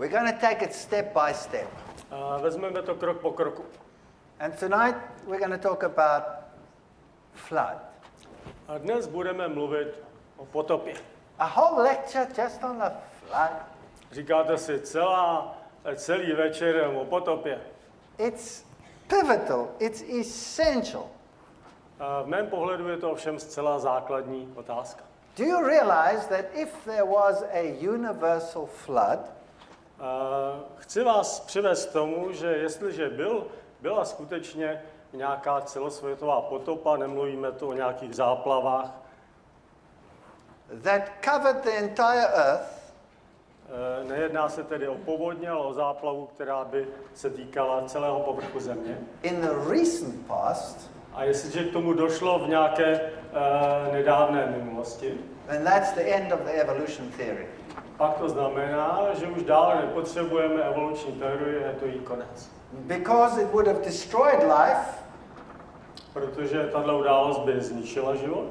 We're going to take it step by step. Vezmeme to krok po kroku. And tonight we're going to talk about flood. A dnes budeme mluvit o potopě. A whole lecture just on the flood. Říkáte si celý večer jenom o potopě. It's pivotal, it's essential. V mém pohledu je to ovšem zcela základní otázka. Do you realize that if there was a universal flood, chci vás přivést k tomu, že jestliže byla skutečně nějaká celosvětová potopa, nemluvíme tu o nějakých záplavách, that covered the entire earth, nejedná se tedy o povodně, ale o záplavu, která by se týkala celého povrchu země. in the recent past, A jestliže k tomu došlo v nějaké nedávné minulosti, then that's the end of the evolution theory. pak to znamená, že už dále nepotřebujeme evoluční teorii, je to jí konec. Because it would have destroyed life Protože tato událost by zničila život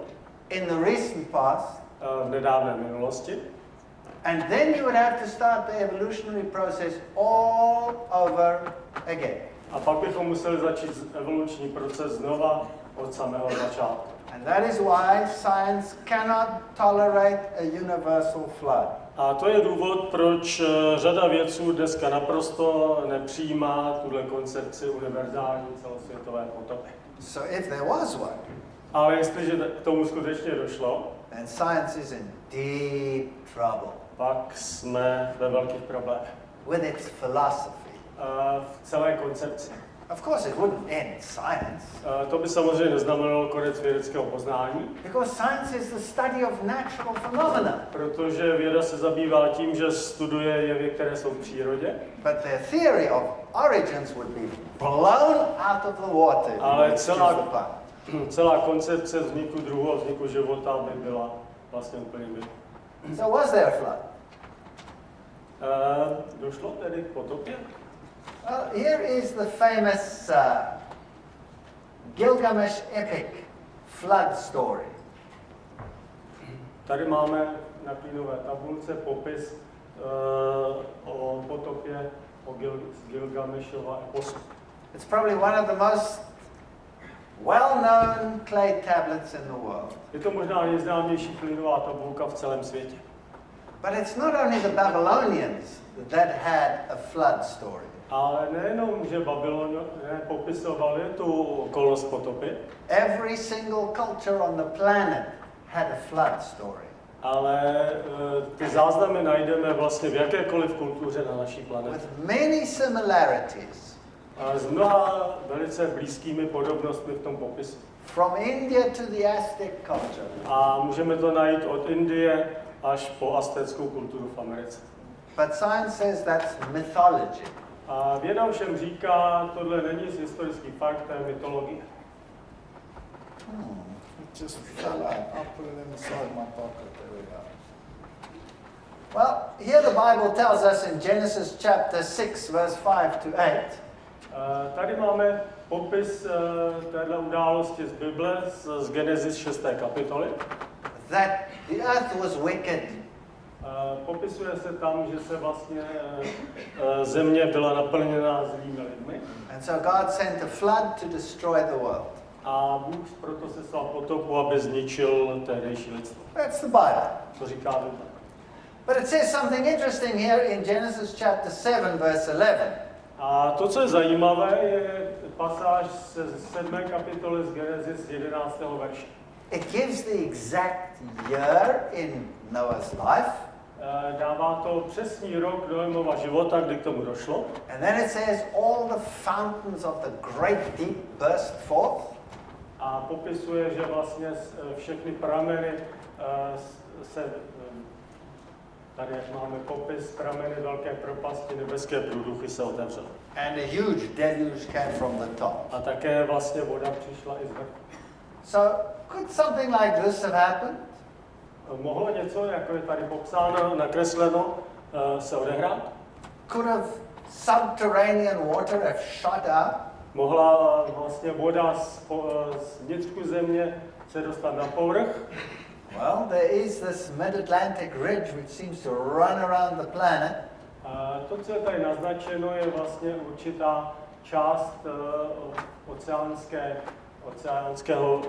in the recent past, v nedávné minulosti. and then you would have to start the evolutionary process all over again. A pak bychom museli začít evoluční proces znova od samého začátku. And that is why science cannot tolerate a universal flood. A to je důvod, proč řada vědců dneska naprosto nepřijímá tuhle koncepci univerzální celosvětové potopy. So if there was one, Ale jestliže k tomu skutečně došlo, then science is in deep trouble pak jsme ve velkých problémech. with its philosophy. V celé koncepci. Of course, it wouldn't end science, To by samozřejmě neznamenalo konec vědeckého poznání, because science is the study of natural phenomena. protože věda se zabývá tím, že studuje jevy, které jsou v přírodě, But their theory of origins would be blown out of the water. if Ale you choose celá- the pun. celá koncepce vzniku druhu a vzniku života by byla vlastně úplně mimo. So was there a flood? Došlo tedy k potopě? Well, here is the famous Gilgamesh epic flood story. Tady máme na klínové tabulce popis o potopě z Gilgamešova eposu. It's probably one of the most well-known clay tablets in the world. Je to možná nejznámější klínová tabulka v celém světě. But it's not only the Babylonians that had a flood story. Ale nejenom, že Babyloně popisovali tu okolnost potopy, Every single culture on the planet had a flood story. ale ty záznamy najdeme vlastně v jakékoliv kultuře na naší planetě. With many similarities. A s mnoha velice blízkými podobnostmi v tom popisu. From India to the Aztec culture. A můžeme to najít od Indie až po aztéckou kulturu v Americe. But science says that's mythology. A věda ovšem říká, tohle není historický fakt, to je mytologie. It just fell out. I'll put it inside my pocket. There we go. Well, here the Bible tells us in Genesis chapter 6, verse 5 to 8. Tady máme popis téhle události z Bible, z Genesis 6. kapitoly. That the earth was wicked. Popisuje se tam, že se vlastně země byla naplněna zlými lidmi. And so God sent a flood to destroy the world. A Bůh proto seslal potopu, aby zničil tehdejší lidstvo. That's the Bible. To říká Bible. But it says something interesting here in Genesis chapter 7, verse 11. A to, co je zajímavé, je pasáž ze 7. kapitoly z Genesis 11. verše. It gives the exact year in Noah's life. Dává to přesný rok Noémova života, kdy k tomu došlo. And then it says all the fountains of the great deep burst forth. A popisuje, že vlastně všechny prameny se, tady jak máme popis, prameny velké propasti, nebeské průduchy se otevřely. And a huge deluge came from the top. A také vlastně voda přišla i z vrchu. So could something like this have happened? Mohlo něco, jako je tady popsáno, nakresleno, se odehrát? Could have subterranean water have shot out? Mohla vlastně voda z vnitřku země se dostat na povrch? Well, there is this mid-Atlantic ridge which seems to run around the planet. To, co je tady naznačeno, je vlastně určitá část oceánského.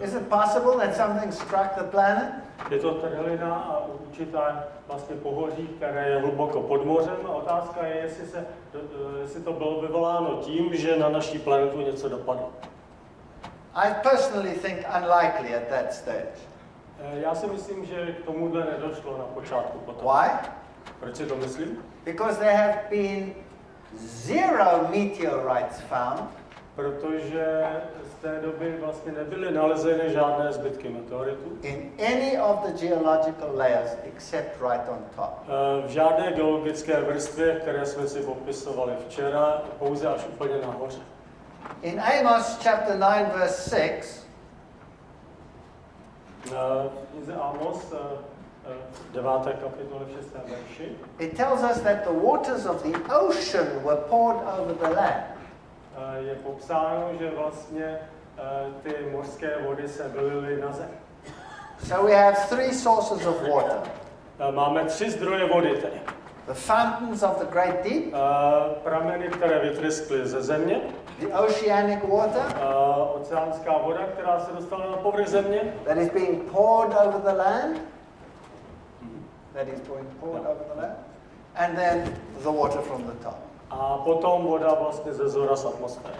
Is it possible that something struck the planet? Je to trhlina a určitá vlastně pohoří, které je hluboko pod mořem. A otázka je, jestli to bylo vyvoláno tím, že na naší planetu něco dopadlo. I personally think unlikely at that stage. Já si myslím, že k tomuhle nedošlo na počátku potom. Why? Proč si to myslím? Because there have been 0 meteorites found. Protože z té doby vlastně nebyly nalezeny žádné zbytky meteoritů. In any of the geological layers except right on top. V žádné geologické vrstvě, které jsme si popisovali včera, pouze až úplně nahoře. In Amos chapter 9 verse 6, knize Amos, 9. kapitole 6. verši, it tells us that the waters of the ocean were poured over the land. Je popsáno, že vlastně ty mořské vody se vylily na zem. So we have 3 sources of water. Máme 3 zdroje vody tedy. The fountains of the great deep, Prameny, které vytryskly ze země, the oceanic water oceánská voda, která se dostala na povrch země, that is being poured over the land, and then the water from the top. a potom voda vlastně ze zhora z atmosféry.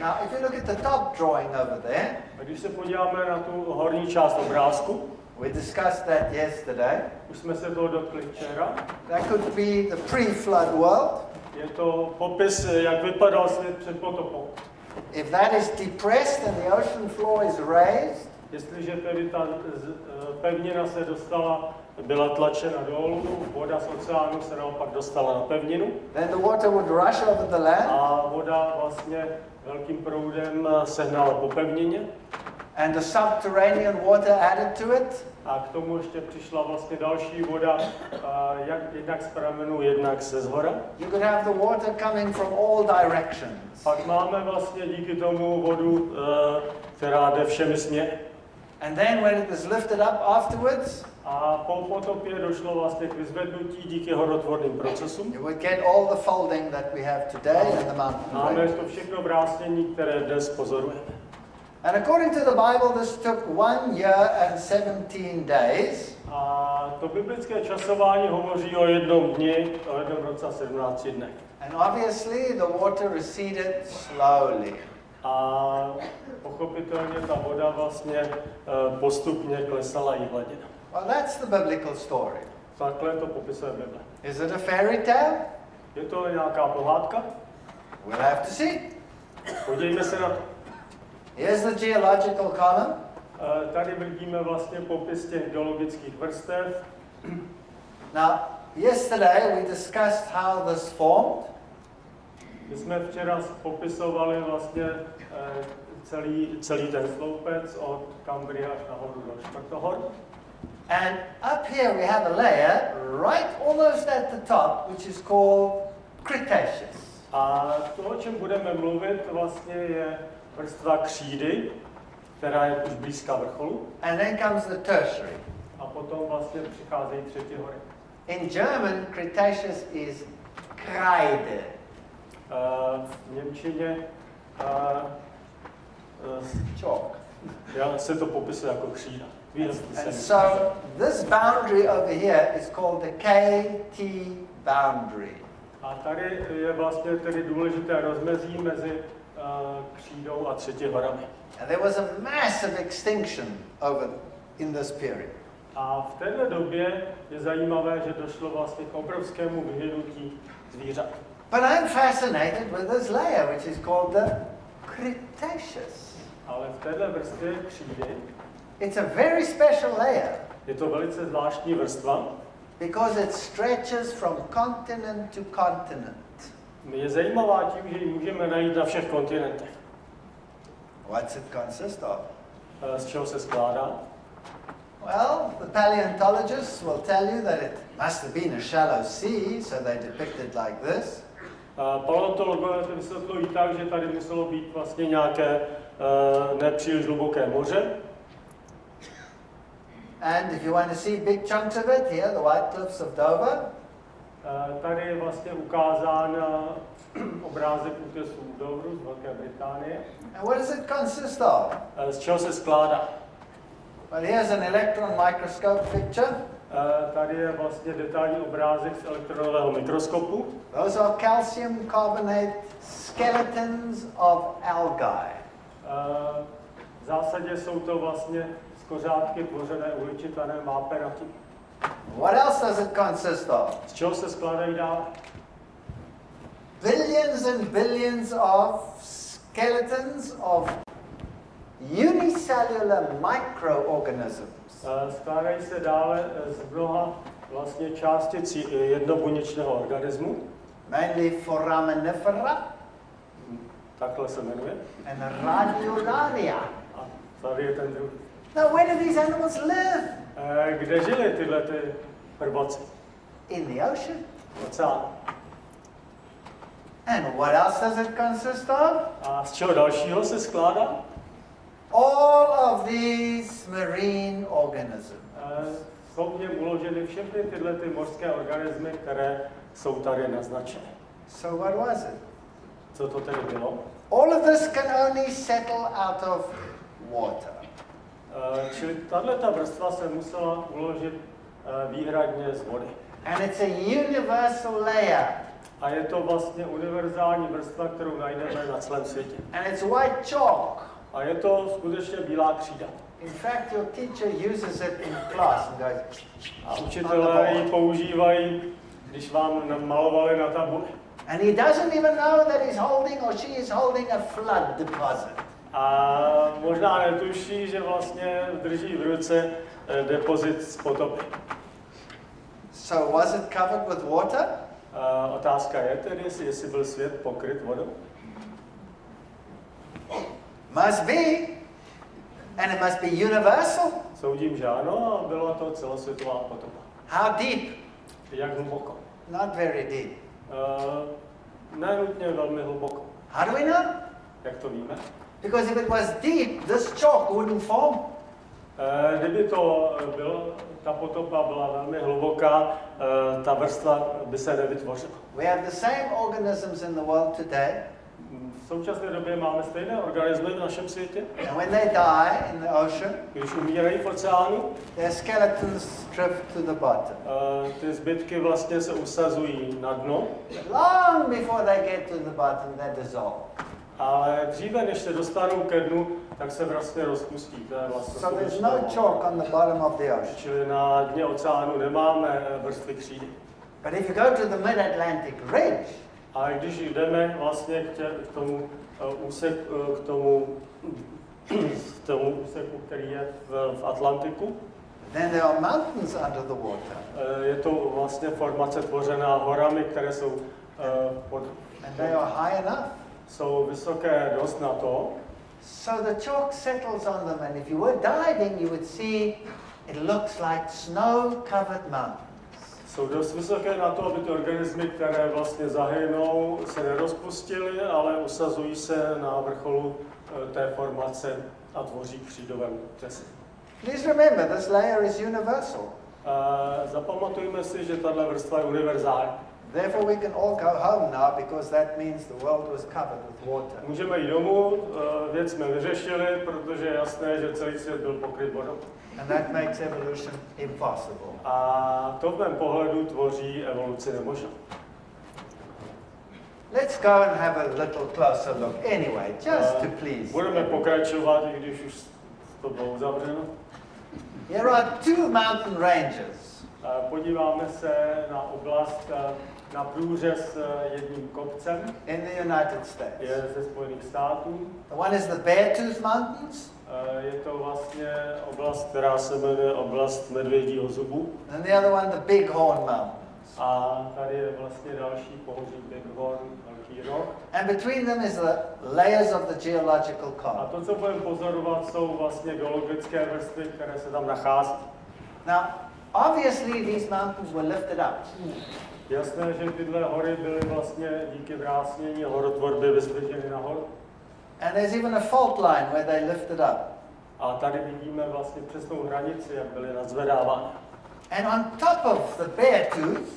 Now, if you look at the top drawing over there, A když se podíváme na tu horní část obrázku, we discussed that yesterday. už jsme se toho dotkli včera, That could be the pre-flood world. je to popis, jak vypadal svět před potopou. If that is depressed and the ocean floor is raised, Jestliže tedy ta pevnina se dostala, byla tlačena dolů, voda z oceánu se naopak dostala na pevninu then the water would rush over the land, a voda vlastně velkým proudem sehnala po pevnině and the subterranean water added to it. a k tomu ještě přišla vlastně další voda, jednak z pramenu, jednak ze zhora. You could have the water coming from all directions. Pak máme vlastně díky tomu vodu, která jde všemi směry. And then when it was lifted up afterwards, A po potopě došlo vlastně k vyzvednutí díky horotvorným procesům. you would get all the folding that we have today in the mountain Máme range. to všechno vrásnění, které dnes pozorujeme. And according to the Bible, this took 1 year and 17 days. A to biblické časování hovoří o jednom dni, o jednom roce a 17 dnech. And obviously the water receded slowly. A pochopitelně ta voda vlastně postupně klesala jí hladina. Well, that's the biblical story. Takhle to popisuje Bible. Is it a fairy tale? Je to nějaká pohádka? We'll have to see. Podívejme se na to. Here's the geological column. Tady vidíme vlastně popis těch geologických vrstev. Now, yesterday we discussed how this formed. My jsme včera popisovali vlastně celý ten sloupec od Kambria až nahoru do Čtvrtohor. And up here we have a layer right almost at the top, which is called Cretaceous. A to, o čem budeme mluvit, vlastně je vrstva křídy, která je už blízká vrcholu. And then comes the Tertiary. A potom vlastně přicházejí třetí hory. In German, Cretaceous is Kreide. V němčině Chalk. já se to popisuje jako křída. And so this boundary over here is called the KT boundary. A tady je vlastně tedy důležité rozmezí mezi křídou a třetí horami. And there was a massive extinction in this period. A v této době je zajímavé, že došlo vlastně k obrovskému vyhynutí zvířat. But I'm fascinated with this layer, which is called the Cretaceous. Ale v této vrstvě křídy It's a very special layer je to velice zvláštní vrstva, because it stretches from continent to continent. je zajímavá tím, že ji můžeme najít na všech kontinentech. What's it consist of? Z čeho se skládá? Well, the paleontologists will tell you that it must have been a shallow sea, so they depict it like this. Paleontologové to vysvětlují tak, že tady muselo být vlastně nějaké nepříliš hluboké moře. And if you want to see big chunks of it, here, the White Cliffs of Dover. Tady je vlastně ukázán obrázek útesů Dovru z Velké Británie. And what does it consist of? Z čeho se skládá? Well, here's an electron microscope picture. Tady je vlastně detailní obrázek z elektronového mikroskopu. Those are calcium carbonate skeletons of algae. V zásadě jsou to vlastně skořápky tvořené uhličitanném vápenaty. What else does it consist of? Z čeho se skládají dále? Billions and billions of skeletons of unicellular microorganisms. Skládají se dále z mnoha vlastně částic jednobuněčného organismu. Mainly foraminifera Takhle se jmenuje. and radiolaria. A tady je ten druhý. Now, where do these animals live? Kde žili tyhle ty prvoci? In the ocean. Oceán. And what else does it consist of? A z čeho dalšího se skládá? All of these marine organisms. Jsou v něm uloženy všechny tyhle ty mořské organismy, které jsou tady naznačeny. So what was it? Co to tedy bylo? All of this can only settle out of water. Čili tato vrstva se musela uložit výhradně z vody. And it's a universal layer. A je to vlastně univerzální vrstva, kterou najdeme na celém světě. And it's white chalk. A je to skutečně bílá křída. In fact, your teacher uses it in class and goes, A učitelé ji používají, když vám malovali na tabuli. and he doesn't even know that he's holding or she is holding a flood deposit. A možná netuší, že vlastně drží v ruce depozit z potopy. So was it covered with water? Otázka je tedy, jestli byl svět pokryt vodou. Must be. And it must be universal. Soudím, že ano, a byla to celosvětová potopa. How deep? Jak hluboko? Not very deep. Ne nutně velmi hluboko. How do we know? Jak to víme? Because if it was deep, this chalk wouldn't form. Kdyby to bylo, ta potopa byla velmi hluboká, ta vrstva by se nevytvořila. We have the same organisms in the world today. V současné době máme stejné organismy v našem světě. And when they die in the ocean, Když umírají v oceánu, their skeletons drift to the bottom. ty zbytky vlastně se usazují na dno, Long before they get to the bottom, they dissolve. ale dříve, než se dostanou ke dnu, tak se vlastně rozpustí. To je vlastně So there's no chalk on the bottom of the ocean. Čili na dně oceánu nemáme vrstvy křídy. But if you go to the mid-Atlantic ridge, Ale když jdeme vlastně k tomu úseku, který je v Atlantiku, then there are mountains under the water. je to vlastně formace tvořená horami, které jsou, And they are high enough. jsou vysoké dost na to. So the chalk settles on them, and if you were diving, you would see it looks like snow-covered mountains. Jsou dost vysoké na to, aby ty organismy, které vlastně zahynou, se nerozpustily, ale usazují se na vrcholu té formace a tvoří křídové útesy. Please remember, this layer is universal. Zapamatujme si, že tato vrstva je univerzální. Therefore, we can all go home now because that means the world was covered with water. Můžeme jít domů, věc jsme vyřešili, protože je jasné, že celý svět byl pokryt vodou. And that makes evolution impossible. A to v mém pohledu tvoří evoluci nemožnou. Let's go and have a little closer look anyway, just to please. Budeme pokračovat, i když už to bylo uzavřeno. Here are two mountain ranges. Podíváme se na oblast, na průřez jedním kopcem. In the United States. Je ze Spojených států. The one is the Beartooth Mountains. Je to vlastně oblast, která se jmenuje oblast medvědího zubu. And the other one, the Bighorn Mountains. A tady je vlastně další pohoří Bighorn, velký roh. And between them is the layers of the geological A column. to, co budeme pozorovat, jsou vlastně geologické vrstvy, které se tam nachází. Now, obviously these mountains were lifted up. Jasné, že tyhle hory byly vlastně díky vrásnění horotvorby vyzdviženy nahoru. And there's even a fault line where they lifted up. A tady vidíme vlastně přesnou hranici, jak byly nadzvedávány. And on top of the bear tooth,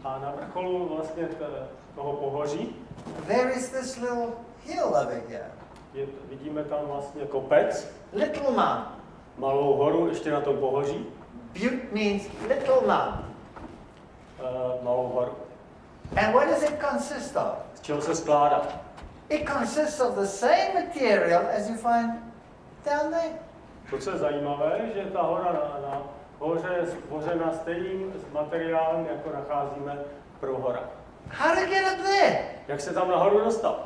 A na vrcholu vlastně toho pohoří there is this little hill over here. vidíme tam vlastně kopec, Little mountain. malou horu ještě na tom pohoří, Butte means little mountain. malou horu. And what does it consist of? Z čeho se skládá? It consists of the same material as you find down there. To, co je zajímavé, že ta hora na hoře je stvořena stejným materiálem, jako nacházíme pro hora. How to get up there? Jak se tam nahoru dostal?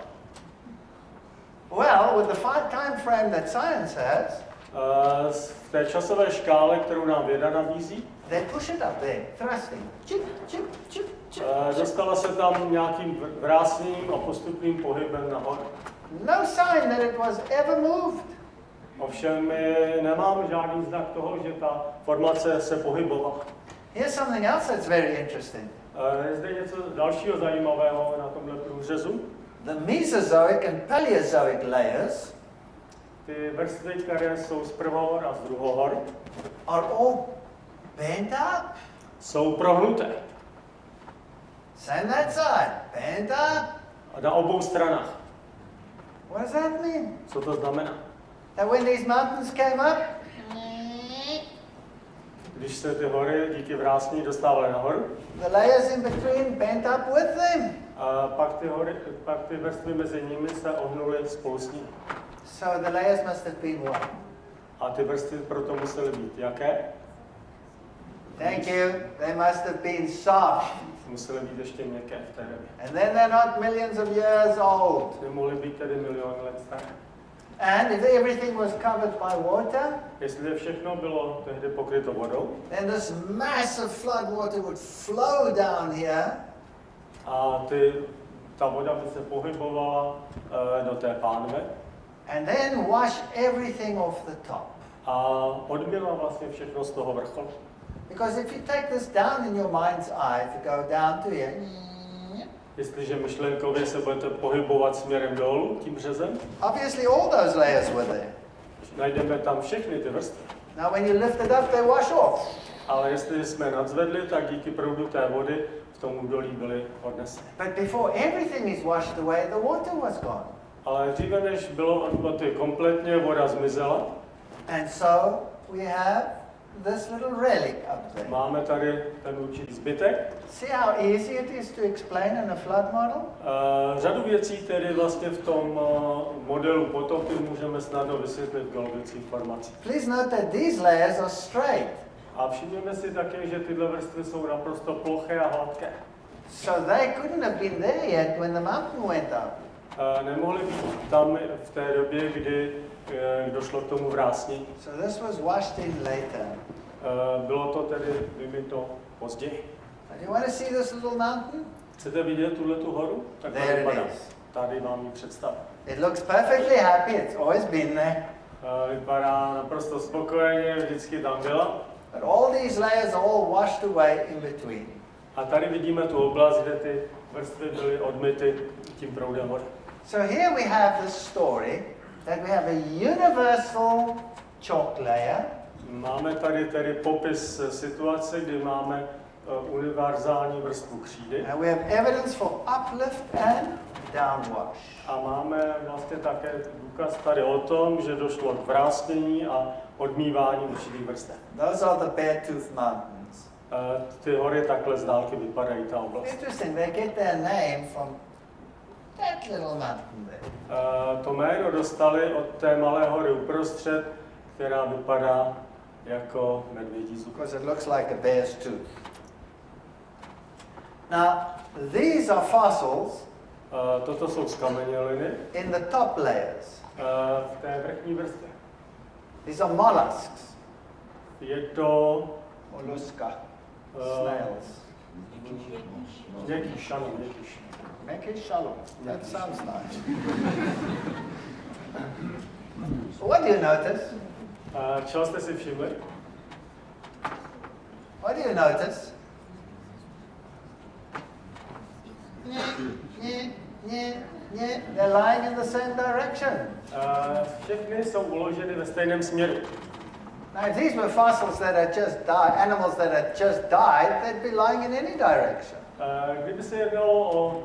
Well, with the time frame that science has, V té časové škále, kterou nám věda nabízí, they push it up there, thrusting. Chip, chip, chip, chip. dostala se tam nějakým vrásným a postupným pohybem nahoru. No sign that it was ever moved. Ovšem my nemáme žádný znak toho, že ta formace se pohybovala. Here's something else that's very interesting. Je zde něco dalšího zajímavého na tomhle průřezu. The Mesozoic and Paleozoic layers Ty vrstvy, které jsou z prvohor a z druhohor, are all bent up. jsou prohnuté. Same that side, bent up. A na obou stranách. What does that mean? Co to znamená? That when these mountains came up, Když se ty hory díky vrásní dostávaly nahoru, the layers in between bent up with them. a pak ty vrstvy mezi nimi se ohnuly spolu s ním. So the layers must have been what? A ty vrstvy proto musely být jaké? Thank you. They must have been soft. Musely být ještě měkké v té době. And then they're not millions of years old. Nemohly být tedy miliony let staré. And if everything was covered by water, Jestli všechno bylo tehdy pokryto vodou, then this massive flood water would flow down here a ta voda by se pohybovala do té pánve and then wash everything off the top. a odmila vlastně všechno z toho vrcholu. Because if you take this down in your mind's eye, if you go down to here, Jestliže myšlenkově se budete pohybovat směrem dolů tím březem, obviously all those layers were there. najdeme tam všechny ty vrstvy. Now when you lift it up, they wash off. Ale jestli jsme nadzvedli, tak díky proudu té vody v tom údolí byly odneseny. But before everything is washed away, the water was gone. Ale dříve, než bylo kompletně, voda zmizela. And so we have this little relic up there. Máme tady ten určitý zbytek. See how easy it is to explain in a flood model? Řadu věcí tedy vlastně v tom modelu potopy můžeme snadno vysvětlit v geologických formacích. Please note that these layers are straight. A všimněme si také, že tyhle vrstvy jsou naprosto ploché a hladké. So they couldn't have been there yet when the mountain went up. Nemohly být tam v té době, kdy došlo k tomu vrásní. So this was washed in later. Bylo to tedy vymyto později. Do you want to see this little mountain? Chcete vidět tuhletu horu? Tak to There it vypadá. is. Tady vám ji představím. It looks perfectly happy. It's always been there. Vypadá naprosto spokojeně, vždycky tam byla. But all these layers are all washed away in between. A tady vidíme tu oblast, kde ty vrstvy byly odmyty tím proudem vody. So here we have this story that we have a universal chalk layer. Máme tady tedy popis situace, kdy máme univerzální vrstvu křídy. And we have evidence for uplift and downwash. A máme vlastně také důkaz tady o tom, že došlo k vrásnění a odmývání určitých vrstev. Those are the Beartooth Mountains. Ty hory takhle z dálky vypadají, ta oblast. Interesting, they get their name from that little mountain there. To jméno dostali od té malé hory uprostřed, která vypadá jako medvědí zub. Because it looks like a bear's tooth. Now, these are fossils Toto jsou zkameněliny in the top layers. v té vrchní vrstvě. These are mollusks. Je to Mollusca. Snails. měkký šanon, měkký. Make shallow. That sounds nice. What do you notice? Čeho jste si všimli? What do you notice? Yeah, they're lying in the same direction. Všechny jsou uloženy ve stejném směru. Now, if these were fossils that had just died, animals that had just died, they'd be lying in any direction. Kdyby se jednalo o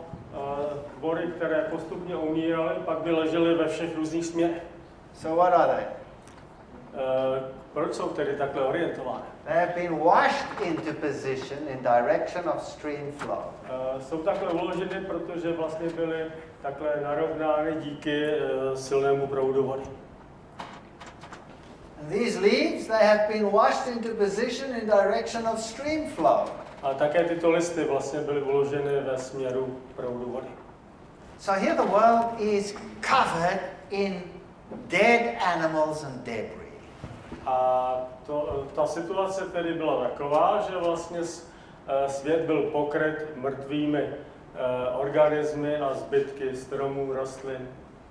tvory, které postupně umíraly, pak by ležely ve všech různých směrech. So what are they? Proč jsou tedy takhle orientovány? They have been washed into position in direction of stream flow. Jsou takhle uloženy, protože vlastně byly takhle narovnány díky silnému proudu vody. And these leaves, they have been washed into position in direction of stream flow. A také tyto listy vlastně byly uloženy ve směru proudu vody. So here the world is covered in dead animals and debris. A ta situace tedy byla taková, že vlastně svět byl pokryt mrtvými organismy a zbytky stromů, rostlin.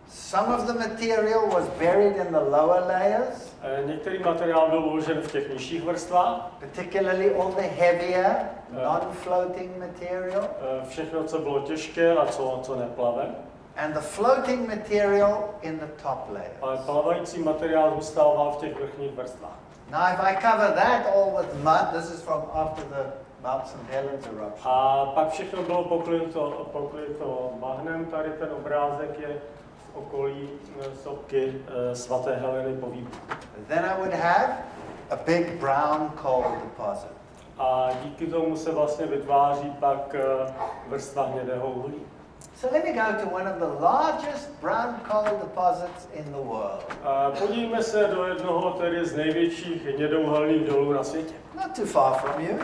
Some of the material was buried in the lower layers. Některý materiál byl uložen v těch nižších vrstvách. Particularly all the heavier, non-floating material. Všechno, co bylo těžké a co neplave. And the floating material in the top layers. Ale plavající materiál zůstával v těch vrchních vrstvách. Now if I cover that all with mud, this is from after the Mount St. Helens eruption. A pak všechno bylo pokryto bahnem. Tady ten obrázek je z okolí sopky svaté Heleny po výbuchu. Then I would have a big brown coal deposit. A díky tomu se vlastně vytváří pak vrstva hnědého uhlí. So let me go to one of the largest brown coal deposits in the world. Podívejme se do jednoho tedy z největších hnědouhelných dolů na světě. Not too far from you.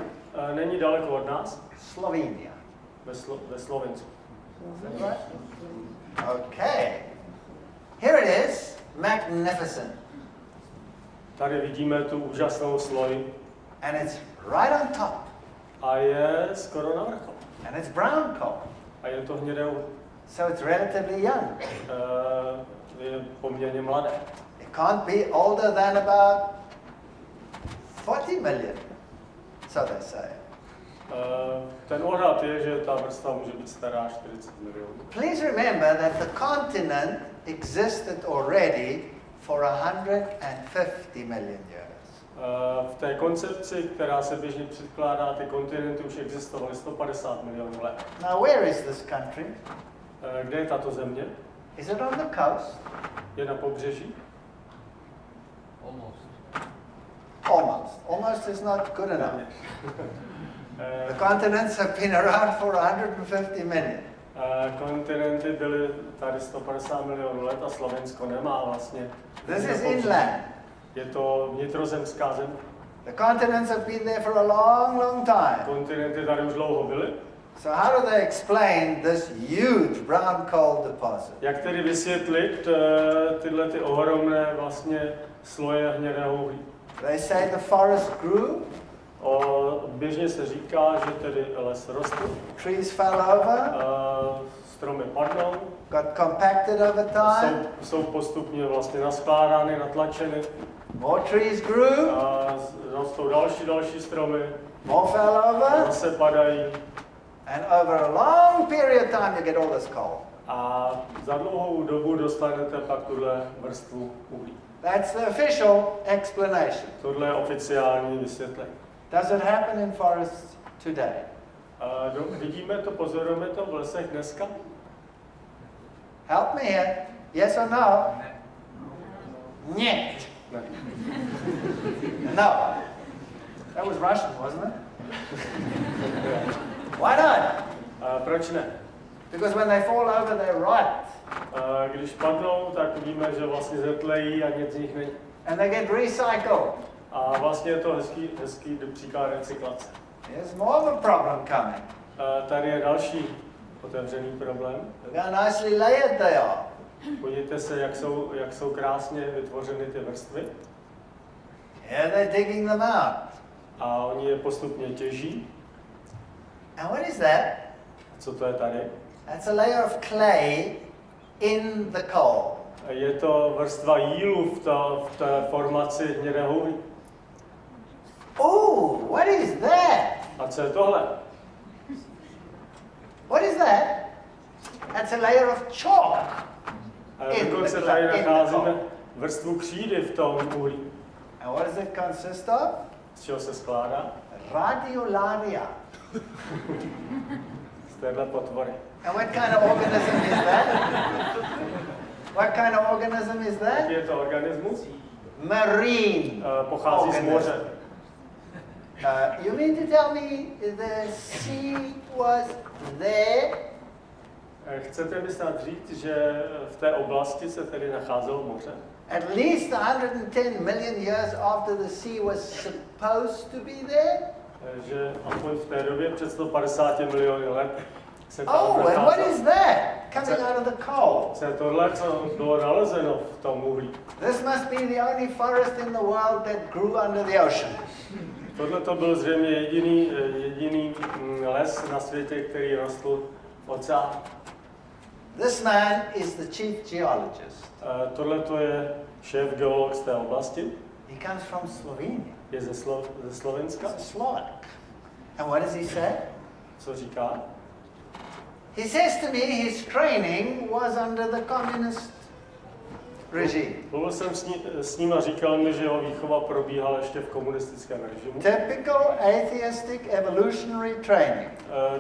Není daleko od nás. Slovenia. Ve Slovinsku. Is that right? Okay. Here it is. Magnificent. Tady vidíme tu úžasnou sloj. And it's right on top. A je skoro na vrcholu. And it's brown coal. A je to hnědé uhlí. So it's relatively young. Je poměrně mladé. It can't be older than about 40 million. So they say. Ten odhad je, že ta vrstva může být stará 40 milionů. Please remember that the continent existed already for 150 million years. V té koncepci, která se běžně předkládá, ty kontinenty už existovaly 150 milionů let. Now where is this country? Kde je tato země? Is it on the coast? Je na pobřeží? Almost. Almost is not good enough. The continents have been around for 150 million. Kontinenty byly tady 150 milionů let a Slovensko nemá vlastně. This is inland. Je to vnitrozemská země. The continents have been there for a long, long time. Kontinenty tady už dlouho byly. So how do they explain this huge brown coal deposit? Jak tedy vysvětlit tyhle ty ohromné vlastně sloje hnědého uhlí? They say the forest grew. Běžně se říká, že tedy les rostl. Trees fell over. Stromy padnou. Got compacted over time. Jsou postupně vlastně naskládány, natlačeny. More trees grew. Rostou další stromy. More fell over. Zase padají. And over a long period of time you get all this coal. A za dlouhou dobu dostanete pak tuhle vrstvu uhlí. That's the official explanation. Tohle je oficiální vysvětlení. Does it happen in forests today? Vidíme to, pozorujeme to v lesech dneska? Help me here. Yes or no? Нет. Ne. No. That was Russian, wasn't it? Why not? Proč ne? Because when they fall over, they rot. Když padnou, tak víme, že vlastně zetlejí a nic z nich není. And they get recycled. A vlastně je to hezký příklad recyklace. There's more of a problem coming. Tady je další otevřený problém. Look how nicely layered they are. Podívejte se, jak jsou krásně vytvořeny ty vrstvy. Here they're digging them out. A oni je postupně těží. And what is that? Co to je tady? That's a layer of clay in the coal. Je to vrstva jílu v té formaci hnědého uhlí. Oh, what is that? A co je tohle? What is that? That's a layer of chalk. A dokonce tady nacházíme vrstvu křídy v tom uhlí. And what does it consist of? Z čeho se skládá? Radiolaria. Z téhle potvory. And what kind of organism is that? What kind of organism is that? Jaký je to organismus? Marine. Pochází z moře. You mean to tell me the sea was there? Chcete mi snad říct, že v té oblasti se tedy nacházelo moře? At least 110 million years after the sea was supposed to be there? Že aspoň v té době před 150 miliony let se tam Oh, and what is nacházelo. that coming out of the coal? Co je tohle, co bylo nalezeno v tom uhlí? This must be the only forest in the world that grew under the ocean. Tohle to byl zřejmě jediný les na světě, který rostl v oceánu. This man is the chief geologist. Tohle to je šéf geolog z té oblasti. He comes from Slovenia. Je ze Slovenska. He's a Slovak. And what does he say? Co říká? He says to me his training was under the communist regime. Mluvil jsem s ním a říkal mi, že jeho výchova probíhala ještě v komunistickém režimu. Typical atheistic evolutionary training.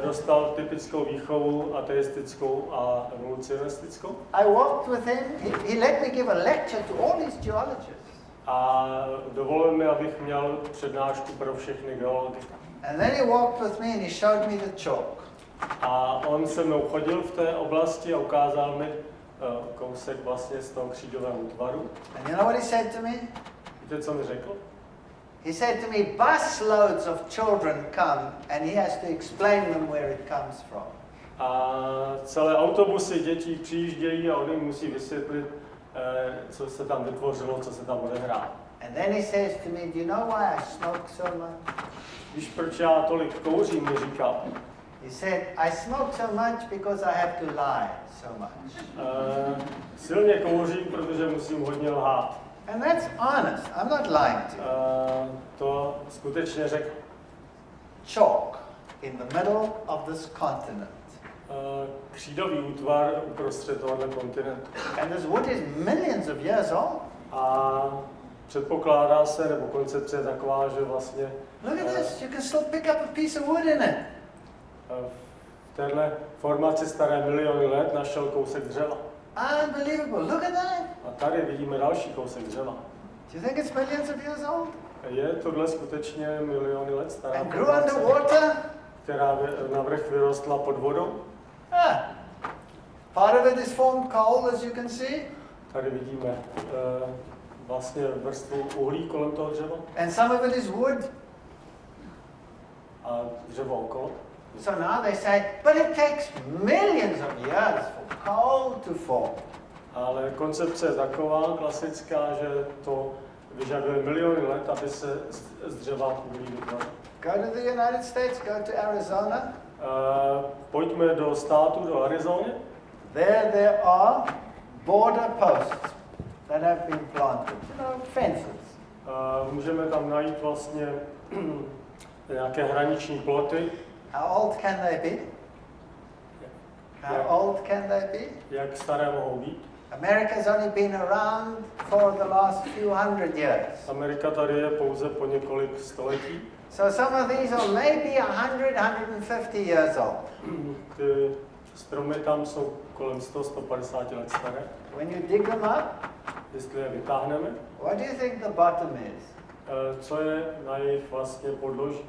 Dostal typickou výchovu ateistickou a evolucionistickou. I walked with him. He let me give a lecture to all these geologists. A dovolil mi, abych měl přednášku pro všechny geology. And then he walked with me and he showed me the chalk. A on se mnou chodil v té oblasti a ukázal mi kousek vlastně z toho křídového útvaru. And you know what he said to me? Víte, co mi řekl? He said to me, busloads of children come and he has to explain them where it comes from. A celé autobusy dětí přijíždějí a on jim musí vysvětlit, co se tam vytvořilo, co se tam odehrálo. And then he says to me, do you know why I smoke so much? Víš, proč já tolik kouřím, mi říkal. He said, I smoke so much because I have to lie so much. Silně kouřím, protože musím hodně lhát. And that's honest. I'm not lying to you. To skutečně řekl. Chalk in the middle of this continent. Křídový útvar uprostřed tohoto kontinentu. And this wood is millions of years old. A předpokládá se, nebo koncepce je taková, že vlastně Look at this. You can still pick up a piece of wood in it. v téhle formaci staré miliony let našel kousek dřeva. Unbelievable. Look at that. A tady vidíme další kousek dřeva. Do you think it's millions of years old? Je tohle skutečně miliony let stará And grew formace, underwater? která navrch vyrostla pod vodou. Part of it is formed coal, as you can see. Tady vidíme vlastně vrstvu uhlí kolem toho dřeva And some of it is wood. a dřevo okolo. So now they say, but it takes millions of years for coal to form. Ale koncepce je taková klasická, že to vyžaduje miliony let, aby se z dřeva uhlí vytvořilo. Go to the United States, go to Arizona. Pojďme do státu, do Arizony. There are border posts that have been planted, fences. Můžeme tam najít vlastně nějaké hraniční ploty. How old can they be? How old can they be? Jak staré mohou být? America's only been around for the last few hundred years. Amerika tady je pouze po několik století. So some of these are maybe 150 years old. Ty stromy tam jsou kolem 100-150 let staré. When you dig them up, Jestli je vytáhneme, what do you think the bottom is? co je na jejich vlastně podloží?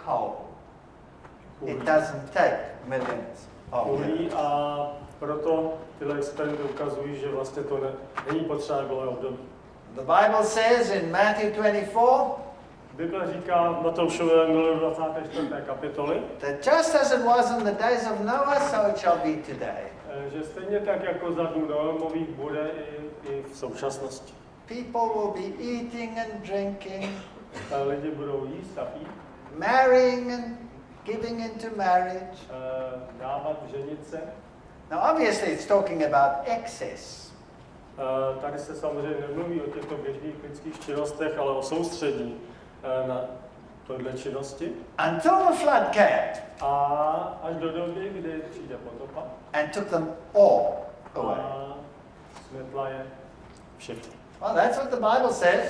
Coal. Uhlí. It doesn't take millions of Uhlí years. a proto tyhle experimenty ukazují, že vlastně to není potřeba dlouhé období. The Bible says in Matthew 24 Bible říká v Matoušově 24. kapitoli, that just as it was in the days of Noah, so it shall be today. že stejně tak jako za dnů Noémových bude i v současnosti. People will be eating and drinking, Lidi budou jíst a pít, marrying and giving into marriage. dávat, ženit se. Now, obviously, it's talking about excess. Tady se samozřejmě nemluví o těchto běžných lidských činnostech, ale o soustředí na tohle činnosti. Until the flood came A až do doby, kdy přijde potopa and took them all away. a smetla je všechny. Well, that's what the Bible says.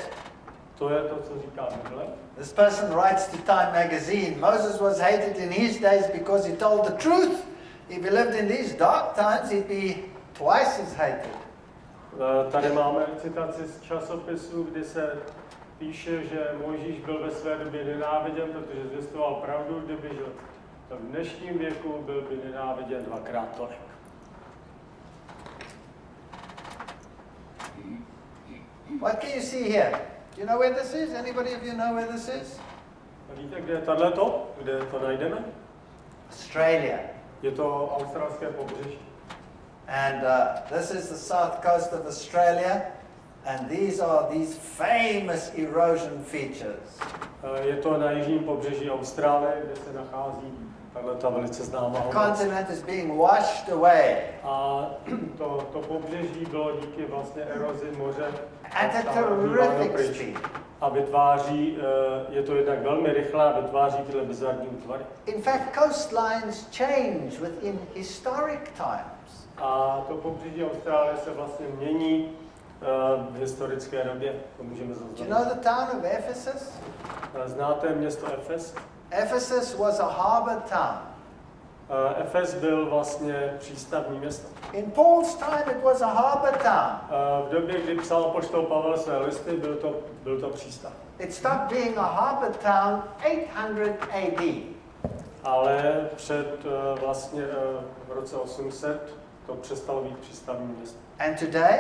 To je to, co říká Bible. This person writes to Time magazine, Moses was hated in his days because he told the truth. If he lived in these dark times, he'd be twice as hated. Tady máme citaci z časopisu, kdy se píše, že Mojžíš byl ve své době nenáviděn, protože zvěstoval pravdu, kdyby žil v dnešním věku, byl by nenáviděn dvakrát tolik. What can you see here? Do you know where this is? Anybody of you know where this is? A víte, kde je tato? Kde to najdeme? Australia. Je to australské pobřeží. And this is the south coast of Australia. And these are these famous erosion features. Je to na jižním pobřeží Austrálie, kde se nachází tato velice známá The oblast. continent is being washed away A to pobřeží bylo díky vlastně erozi moře at a terrific speed. a vytváří, je to jednak velmi rychlé a vytváří tyhle bizarní útvary. In fact, coastlines change within historic times. A to pobřeží Austrálie se vlastně mění v historické době, to můžeme Do you zaznamenat. know the town of Ephesus? Znáte město Efes? Ephesus was a harbor town. Efes byl vlastně přístavní město. In Paul's time, it was a harbor town. V době, kdy psal apoštol Pavel své listy, byl to přístav. It stopped being a harbor town 800 AD. Ale před vlastně v roce 800 to přestalo být přístavní město. And today,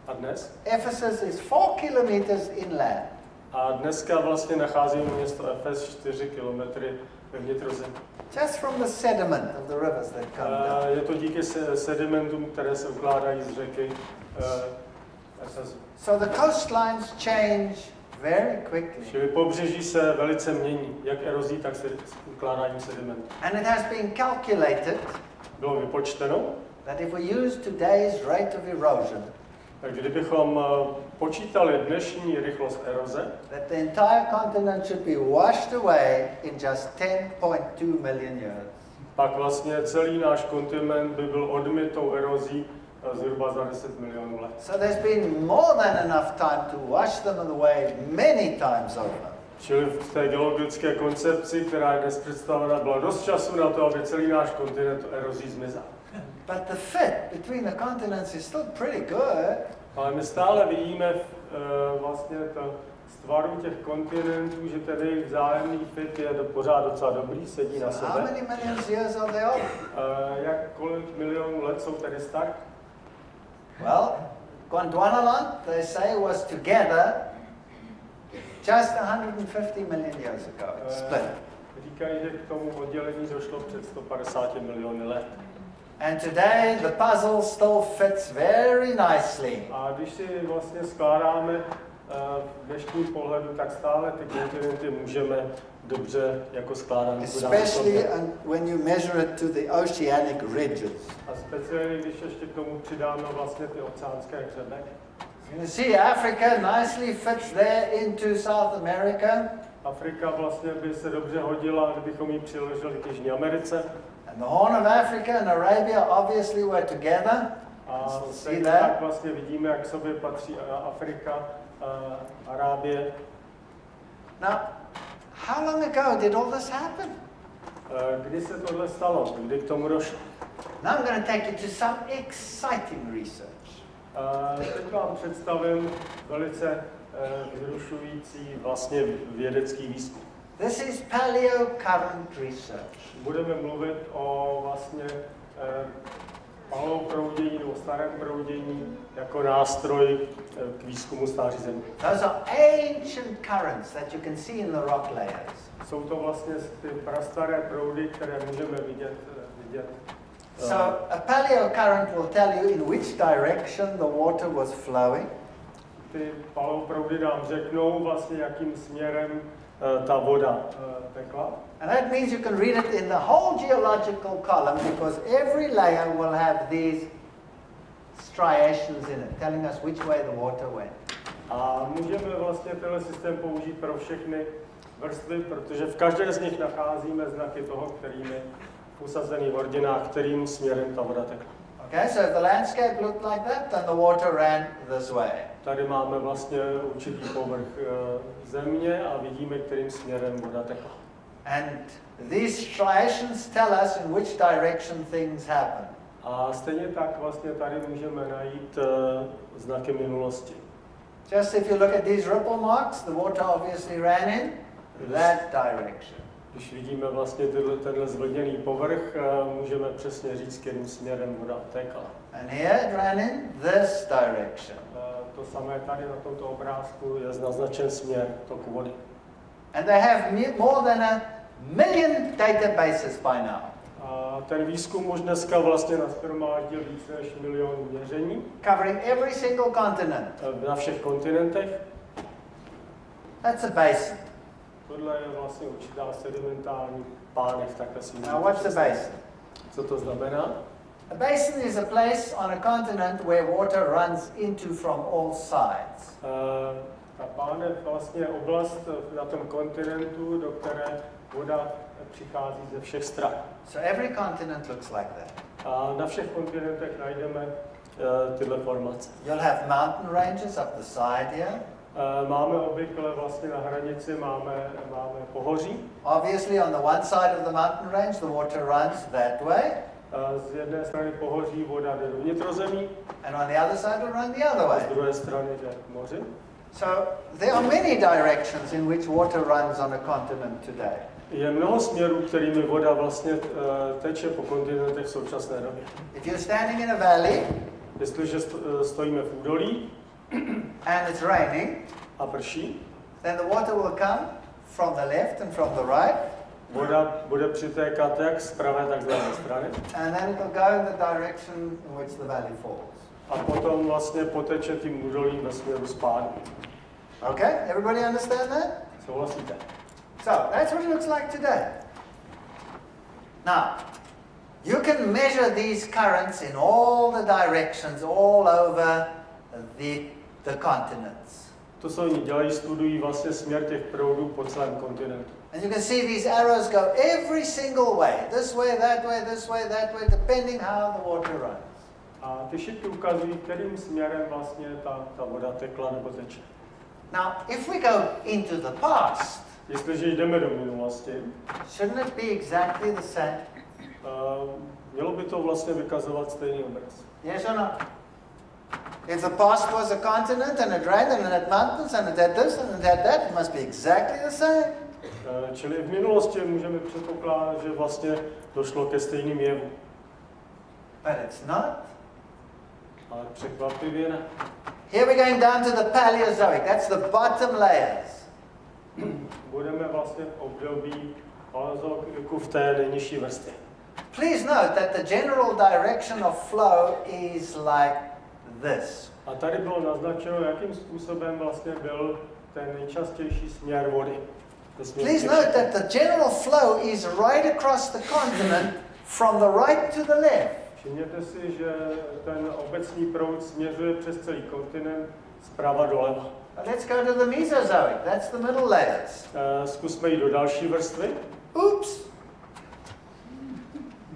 A dnes? Ephesus is 4 kilometers inland. A dneska vlastně nachází město Efes 4 kilometry ve vnitrozemí. Just from the sediment of the rivers that come down. Je to díky sedimentům, které se ukládají z řeky Efesu. So the coastlines change very quickly. Čili pobřeží se velice mění, jak erozí, tak se ukládáním sedimentů. And it has been calculated Bylo vypočteno, that if we use today's rate of erosion, tak kdybychom počítali dnešní rychlost eroze, that the entire continent should be washed away in just 10.2 million years. pak vlastně celý náš kontinent by byl odmytou erozí zhruba za 10 milionů let. So there's been more than enough time to wash them away many times over. Čili v té geologické koncepci, která je dnes představena, bylo dost času na to, aby celý náš kontinent erozí zmizel. But the fit between the continents is still pretty good. Ale my stále vidíme vlastně z tvaru těch kontinentů, že tedy vzájemný fit je pořád docela dobrý, sedí na So how sebe. many millions years are they old? Jak kolik milionů let jsou tedy staré? Well, Gondwanaland, they say, was together just 150 million years ago. It's split. Říkají, že k tomu oddělení došlo před 150 miliony let. And today the puzzle still fits very nicely. A když si vlastně skládáme v dnešním pohledu, tak stále ty kontinenty můžeme dobře jako skládat. Especially when you measure it to the oceanic ridges. A speciálně, když ještě k tomu přidáme vlastně ty oceánské hřebeny. You see, Africa nicely fits there into South America. Afrika vlastně by se dobře hodila, kdybychom ji přiložili k Jižní Americe. And the Horn of Africa and Arabia obviously were together. A stejně tak vlastně vidíme, jak sobě patří Afrika, Arábie. Now, how long ago did all this happen? Kdy se tohle stalo? Kdy k tomu došlo? Now I'm going to take you to some exciting research. Teď vám představím velice vzrušující vlastně vědecký výzkum. This is paleocurrent research. Budeme mluvit o vlastně paleoproudění nebo starém proudění jako nástroj k výzkumu stáří země. Those are ancient currents that you can see in the rock layers. Jsou to vlastně ty prastaré proudy, které můžeme vidět. So a paleocurrent will tell you in which direction the water was flowing. Ty paleoproudy nám řeknou vlastně, jakým směrem ta voda tekla. And that means you can read it in the whole geological column because every layer will have these striations in it, telling us which way the water went. A můžeme vlastně tenhle systém použít pro všechny vrstvy, protože v každé z nich nacházíme znaky toho, kterým je v usazených hordinách, kterým směrem ta voda tekla. Okay, so if the landscape looked like that, then the water ran this way. Tady máme vlastně určitý povrch země a vidíme, kterým směrem voda tekla. And these striations tell us in which direction things happen. A stejně tak vlastně tady můžeme najít znaky minulosti. Just if you look at these ripple marks, the water obviously ran in that direction. Když vidíme vlastně tenhle zvlněný povrch, můžeme přesně říct, kterým směrem voda tekla. And here it ran in this direction. To samé tady na tomto obrázku je naznačen směr toku vody. And they have more than 1 million databases by now. A ten výzkum už dneska vlastně nashromáždil více než 1 milion měření. Covering every single continent. Na všech kontinentech. That's a basin. Tohle je vlastně určitá sedimentální pánev, takhle si můžeme. Now what's a basin? Co to znamená? A basin is a place on a continent where water runs into from all sides. Ta pánev vlastně je oblast na tom kontinentu, do které voda přichází ze všech stran. So every continent looks like that. A na všech kontinentech najdeme tyhle formace. You'll have mountain ranges up the side here. Máme obvykle vlastně na hranici máme pohoří. Obviously on the one side of the mountain range the water runs that way. Z jedné strany pohoří voda jde do vnitrozemí. And on the other side will run the other way. Z druhé strany jde k moři. So there are many directions in which water runs on a continent today. Je mnoho směrů, kterými voda vlastně teče po kontinentech v současné době. If you're standing in a valley, Jestliže stojíme v údolí and it's raining, a prší, then the water will come from the left and from the right. Voda bude přitékat jak z pravé, tak z levé strany. And then it will go in the direction in which the valley falls. A potom vlastně poteče tím údolím ve směru spádu. Okay, everybody understand that? Souhlasíte? So that's what it looks like today. Now, you can measure these currents in all the directions, all over the continents. To se oni dělají, studují vlastně směr těch proudů po celém kontinentu. And you can see these arrows go every single way. This way, that way, this way, that way, depending how the water runs. A ty šipky ukazují, kterým směrem vlastně ta voda tekla nebo teče. Now, if we go into the past, Jestliže jdeme do minulosti, shouldn't it be exactly the same? mělo by to vlastně vykazovat stejný obraz. Yes or no? If the past was a continent and it rained and it had mountains and it had this and it had that, it must be exactly the same. Čili v minulosti můžeme předpokládat, že vlastně došlo ke stejným jevům. But it's not. Ale překvapivě ne. Here we're going down to the Paleozoic. That's the bottom layers. Budeme vlastně v období Paleozoiku v té nejnižší vrstvě. Please note that the general direction of flow is like this. A tady bylo naznačeno, jakým způsobem vlastně byl ten nejčastější směr vody. Please note that the general flow is right across the continent from the right to the left. Všimněte si, že ten obecný proud směřuje přes celý kontinent zprava doleva. Let's go to the Mesozoic. That's the middle layers. Zkusme jít do další vrstvy. Oops.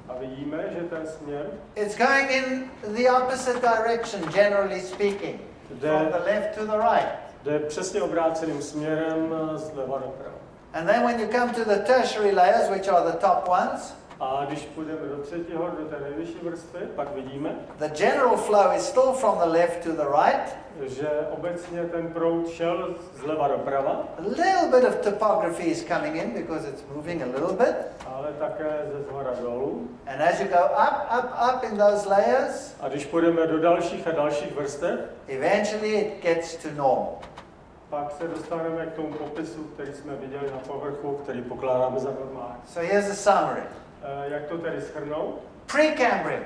A vidíme, že ten směr It's going in the opposite direction, generally speaking. From the left to the right. jde přesně obráceným směrem zleva doprava. And then when you come to the tertiary layers, which are the top ones, A když půjdeme do třetího, do té nejvyšší vrstvy, pak vidíme, the general flow is still from the left to the right. že obecně ten proud šel zleva doprava, A little bit of topography is coming in because it's moving a little bit. ale také ze zhora dolů. And as you go up in those layers, A když půjdeme do dalších a dalších vrstev, eventually it gets to normal. pak se dostaneme k tomu popisu, který jsme viděli na povrchu, který pokládáme za normální. So here's a summary. Jak to tedy shrnout? Precambrian.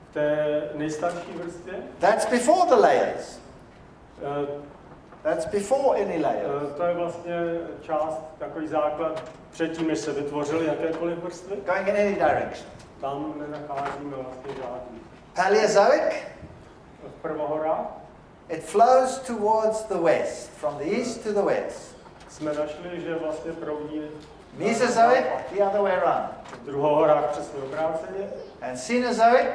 V té nejstarší vrstvě, That's before the layers. eh, That's before any layers. to je vlastně část, takový základ předtím, než se vytvořily jakékoliv vrstvy. Going in any direction. Tam nenacházíme vlastně žádný. Paleozoic. V prvohorách It flows towards the west, from the east to the west. jsme našli, že vlastně proudí Mesozoic, the other way around. v druhohorách přesně obráceně And Cenozoic,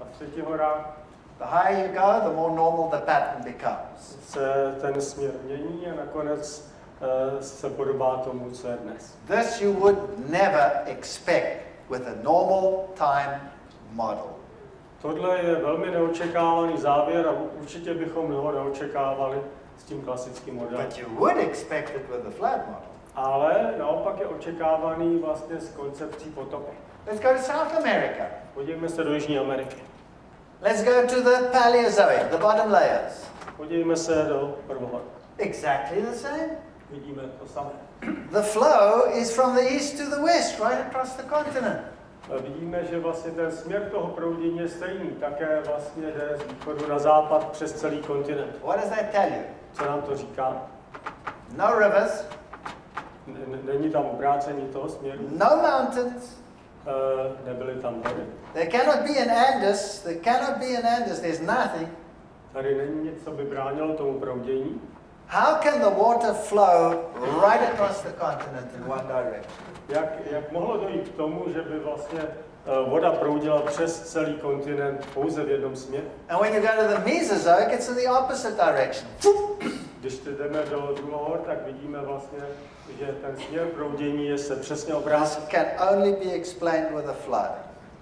a v třetích horách the higher you go, the more normal the pattern becomes. se ten směr mění a nakonec se podobá tomu, co je dnes. This you would never expect with a normal time model. Tohle je velmi neočekávaný závěr a určitě bychom ho neočekávali s tím klasickým modelem. But you would expect it with a flat model. Ale naopak je očekávaný vlastně s koncepcí potopy. Let's go to South America. Podívejme se do Jižní Ameriky. Let's go to the Paleozoic, the bottom layers. Podívejme se do prvohor. Exactly the same. Vidíme to samé. The flow is from the east to the west, right across the continent. Vidíme, že vlastně ten směr toho proudění je stejný. Také vlastně jde z východu na západ přes celý kontinent. What does that tell you? Co nám to říká? No rivers, Není tam obrácení toho směru. no mountains. Nebyly tam hory. There cannot be an Andes. There cannot be an Andes. There's nothing. Tady není nic, co by bránilo tomu proudění. How can the water flow right across the continent in one direction? Jak mohlo dojít k tomu, že by vlastně voda proudila přes celý kontinent pouze v jednom směru? And when you go to the Mesozoic, it's in the opposite direction. Když jdeme do druhohor, tak vidíme vlastně, že ten směr proudění je se přesně obrácený. This can only be explained with a flood.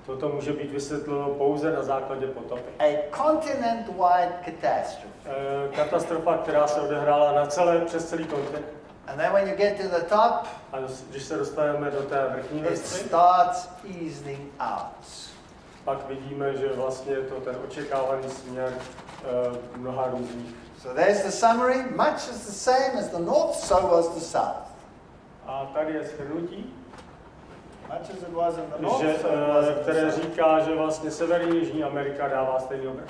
Toto může být vysvětleno pouze na základě potopy. A continent-wide catastrophe. Katastrofa, která se odehrála přes celý kontinent. And then when you get to the top, A když se dostaneme do té vrchní it vrstvy, starts easing out. pak vidíme, že vlastně je to ten očekávaný směr mnoha různých. So there's the summary. Much is the same as the north, so was the south. A tady je shrnutí, Much as it was in the north, že, so it was in the které south. říká, že vlastně Severní Jižní Amerika dává stejný obraz.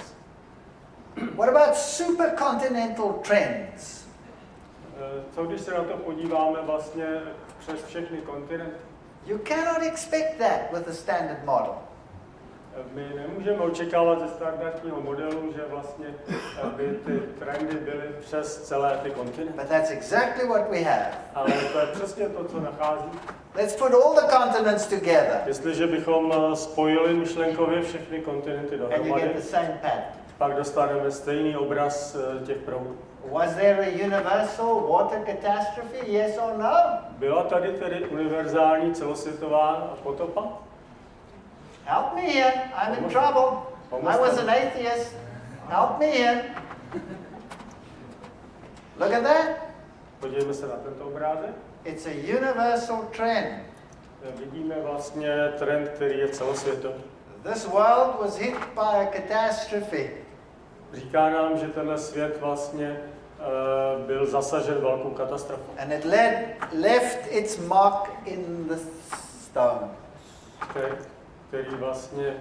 What about supercontinental trends? Co když se na to podíváme vlastně přes všechny kontinenty? You cannot expect that with a standard model. My nemůžeme očekávat ze standardního modelu, že vlastně by ty trendy byly přes celé ty kontinenty. But that's exactly what we have. Ale to je přesně to, co nachází. Let's put all the continents together Jestliže bychom spojili myšlenkově všechny kontinenty and you dohromady, get the same pattern. pak dostaneme stejný obraz těch proudů. Was there a universal water catastrophe? Yes or no? Byla tady tedy univerzální celosvětová potopa? Help me here. I'm in trouble. I was an atheist. Help me here. Look at that. Podívejme se na tento obrázek. It's a universal trend. Vidíme vlastně trend, který je celosvětový. This world was hit by a catastrophe. Říká nám, že tenhle svět vlastně byl zasažen velkou katastrofou. And it left its mark in the stone. Který vlastně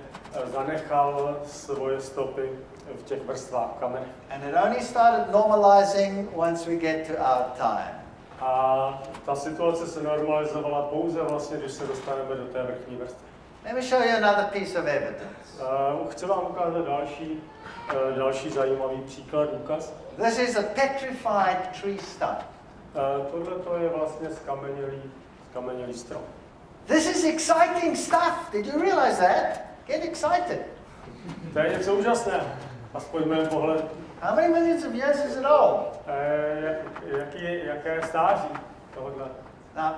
zanechal svoje stopy v těch vrstvách kamene. And it only started normalizing once we get to our time. A ta situace se normalizovala pouze vlastně, když se dostaneme do té vrchní vrstvy. Let me show you another piece of evidence. Chci vám ukázat další zajímavý příklad, důkaz. This is a petrified tree stump. Tohle je vlastně skamenělý strom. This is exciting stuff. Did you realize that? Get excited. To je něco úžasného, aspoň v mém pohledu. How many millions of years is it old? Jaké stáří tohle? Now,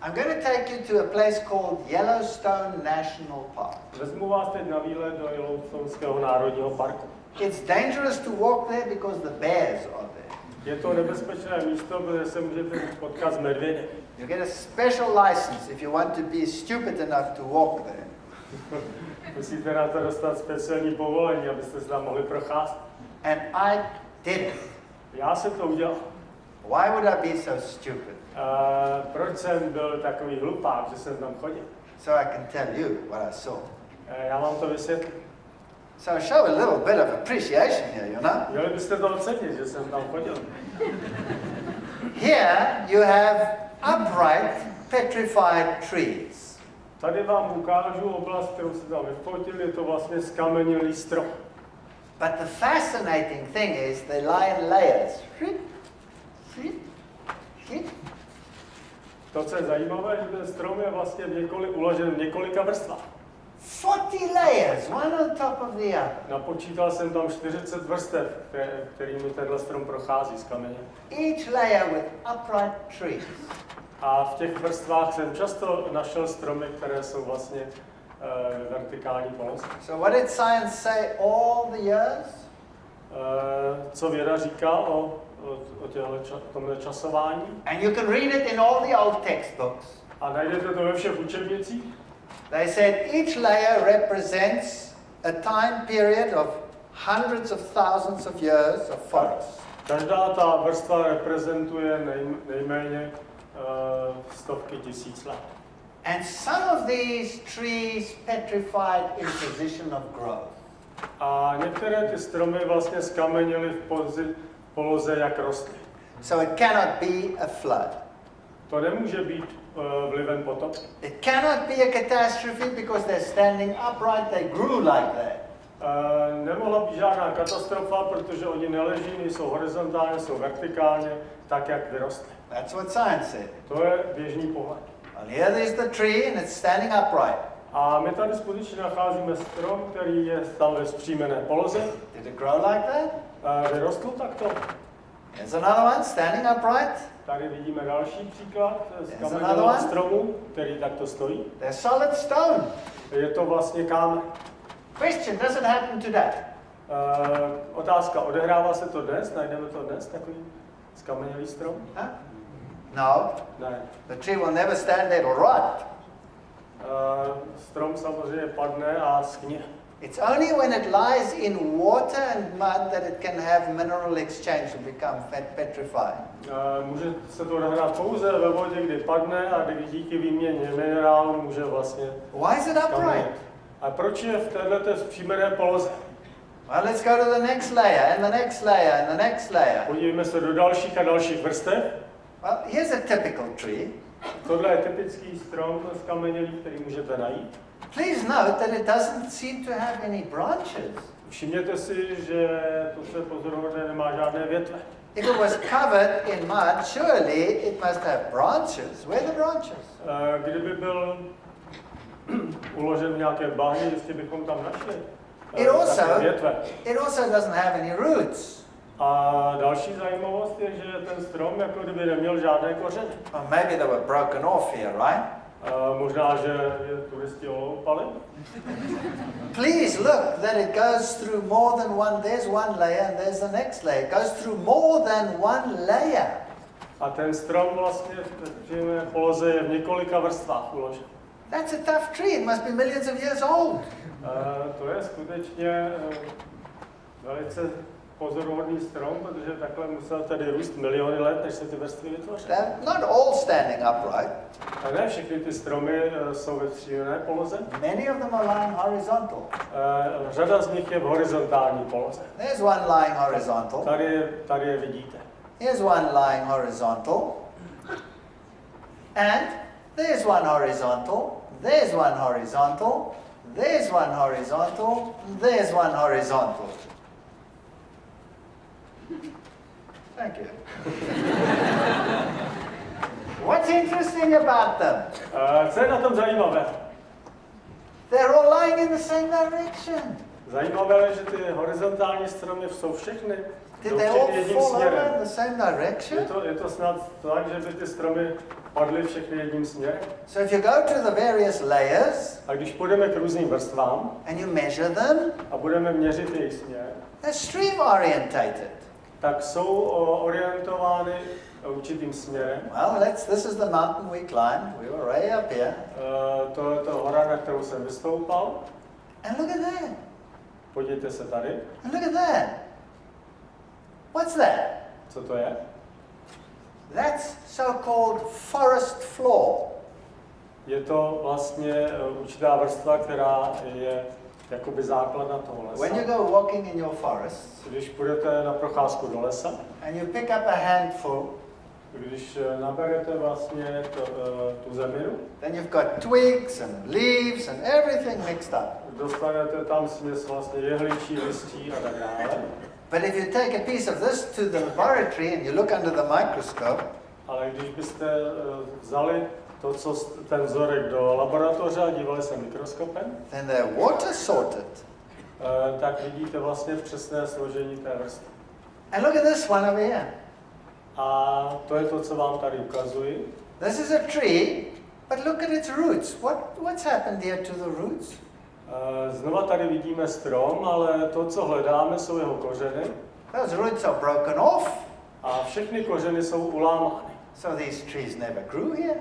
I'm going to take you to a place called Yellowstone National Park. Vezmu vás teď na výlet do Yellowstoneského národního parku. It's dangerous to walk there because the bears are there. Je to nebezpečné místo, protože se můžete potkat s medvědy. You get a special license if you want to be stupid enough to walk there. Musíte na to dostat speciální povolení, abyste se tam mohli procházet. And I did it. Já jsem to udělal. Why would I be so stupid? Proč jsem byl takový hlupák, že jsem tam chodil? So I can tell you what I saw. Já vám to vysvětlím. So show a little bit of appreciation here, you know? Měli byste to ocenit, že jsem tam chodil. Here you have upright, petrified trees. Tady vám ukážu oblast, kterou se tam vyfotil, je to vlastně skamenělý strom. But the fascinating thing is they lie in layers. To, co je zajímavé, že ten strom je vlastně uložen v několika vrstvách. 40 layers, one on top of the other. Napočítal jsem tam 40 vrstev, kterými tenhle strom prochází z kameně. Each layer with upright trees. A v těch vrstvách jsem často našel stromy, které jsou vlastně vertikální poloze. So what did science say all the years? Co věda říká o tomhle časování? And you can read it in all the old textbooks. A najdete to ve všech učebnicích. They said each layer represents a time period of hundreds of thousands of years of forest. Každá ta vrstva reprezentuje nejméně stovky tisíc let. And some of these trees petrified in position of growth. A některé ty stromy vlastně skamenily v poloze, jak rostly. So it cannot be a flood. To nemůže být vlivem potopu. It cannot be a catastrophe because they're standing upright, they grew like that. Nemohla být žádná katastrofa, protože oni neleží, nejsou horizontálně, jsou vertikálně, tak jak vyrostly. That's what science said. To je běžný pohled. And here is the tree and it's standing upright. A my tady skutečně nacházíme strom, který je tam ve vzpřímené poloze. Did it grow like that? Vyrostl takto. Here's another one standing upright. Tady vidíme další příklad z kamenného stromu, který takto stojí. They're solid stone. Je to vlastně kámen. Question, does it happen today? Otázka, odehrává se to dnes? Najdeme to dnes, takový skamenělý strom? Huh? No. Ne. The tree will never stand there, it'll rot. Strom samozřejmě padne a schně. It's only when it lies in water and mud that it can have mineral exchange and become petrified. Může se to odehrát pouze ve vodě, kdy padne a kdy díky výměně minerálů může vlastně Why is it upright? A proč je v této vzpřímené poloze? Well, let's go to the next layer and the next layer and the next layer. Podívejme se do dalších a dalších vrstev. Well, here's a typical tree. Tohle je typický strom skamenělý, který můžete najít. Please note that it doesn't seem to have any branches. Všimněte si, že to, co je pozoruhodné, nemá žádné větve. If it was covered in mud, surely it must have branches. Where are the branches? Kdyby byl uložen v nějaké bahně, jistě bychom tam našli větve. It also doesn't have any roots. A další zajímavost je, že ten strom jako kdyby neměl žádné kořeny. Well, maybe they were broken off here, right? Možná, že je turisti oloupali. Please look that it goes through more than one. There's one layer and there's the next layer. It goes through more than one layer. A ten strom vlastně v poloze je v několika vrstvách uložen. That's a tough tree. It must be millions of years old. To je skutečně velice pozoruhodný strom, protože takhle musel tady růst miliony let, než se ty vrstvy vytvořily. They're not all standing upright. A ne všechny ty stromy jsou ve vzpřímené poloze. Many of them are lying horizontal. Řada z nich je v horizontální poloze. There's one lying horizontal. Tady je vidíte. Here's one lying horizontal. And there's one horizontal. There's one horizontal. There's one horizontal. There's one horizontal. Thank you. What's interesting about them? Co je na tom zajímavé? They're all lying in the same direction. Zajímavé je, že ty horizontální stromy jsou všechny. Did they all fall over in the same direction? Je to snad tak, že by ty stromy padly všechny jedním směrem. So if you go to the various layers, a když půjdeme k různým vrstvám and you measure them, a budeme měřit jejich směr, they're stream orientated. tak jsou orientovány určitým směrem. Well, this is the mountain we climbed. We were way up here. To je to hora, na kterou jsem vystoupal. And look at that. Podívejte se tady. And look at that. What's that? Co to je? That's so-called forest floor. Je to vlastně určitá vrstva, která je jakoby základna toho lesa. When you go walking in your forest, Když půjdete na procházku do lesa, and you pick up a handful, když naberete vlastně tu zeminu, then you've got twigs and leaves and everything mixed up. dostanete tam směs vlastně jehličí, listí a tak dále. But if you take a piece of this to the laboratory and you look under the microscope, Ale když byste vzali ten vzorek do laboratoře a dívali se mikroskopem, then the water sorted. Tak vidíte vlastně přesné složení té vrstvy. And look at this one over here. A to je to, co vám tady ukazuji. This is a tree, but look at its roots. What's happened here to the roots? Znova tady vidíme strom, ale to, co hledáme, jsou jeho kořeny. Those roots are broken off. A všechny kořeny jsou ulámány. So these trees never grew here.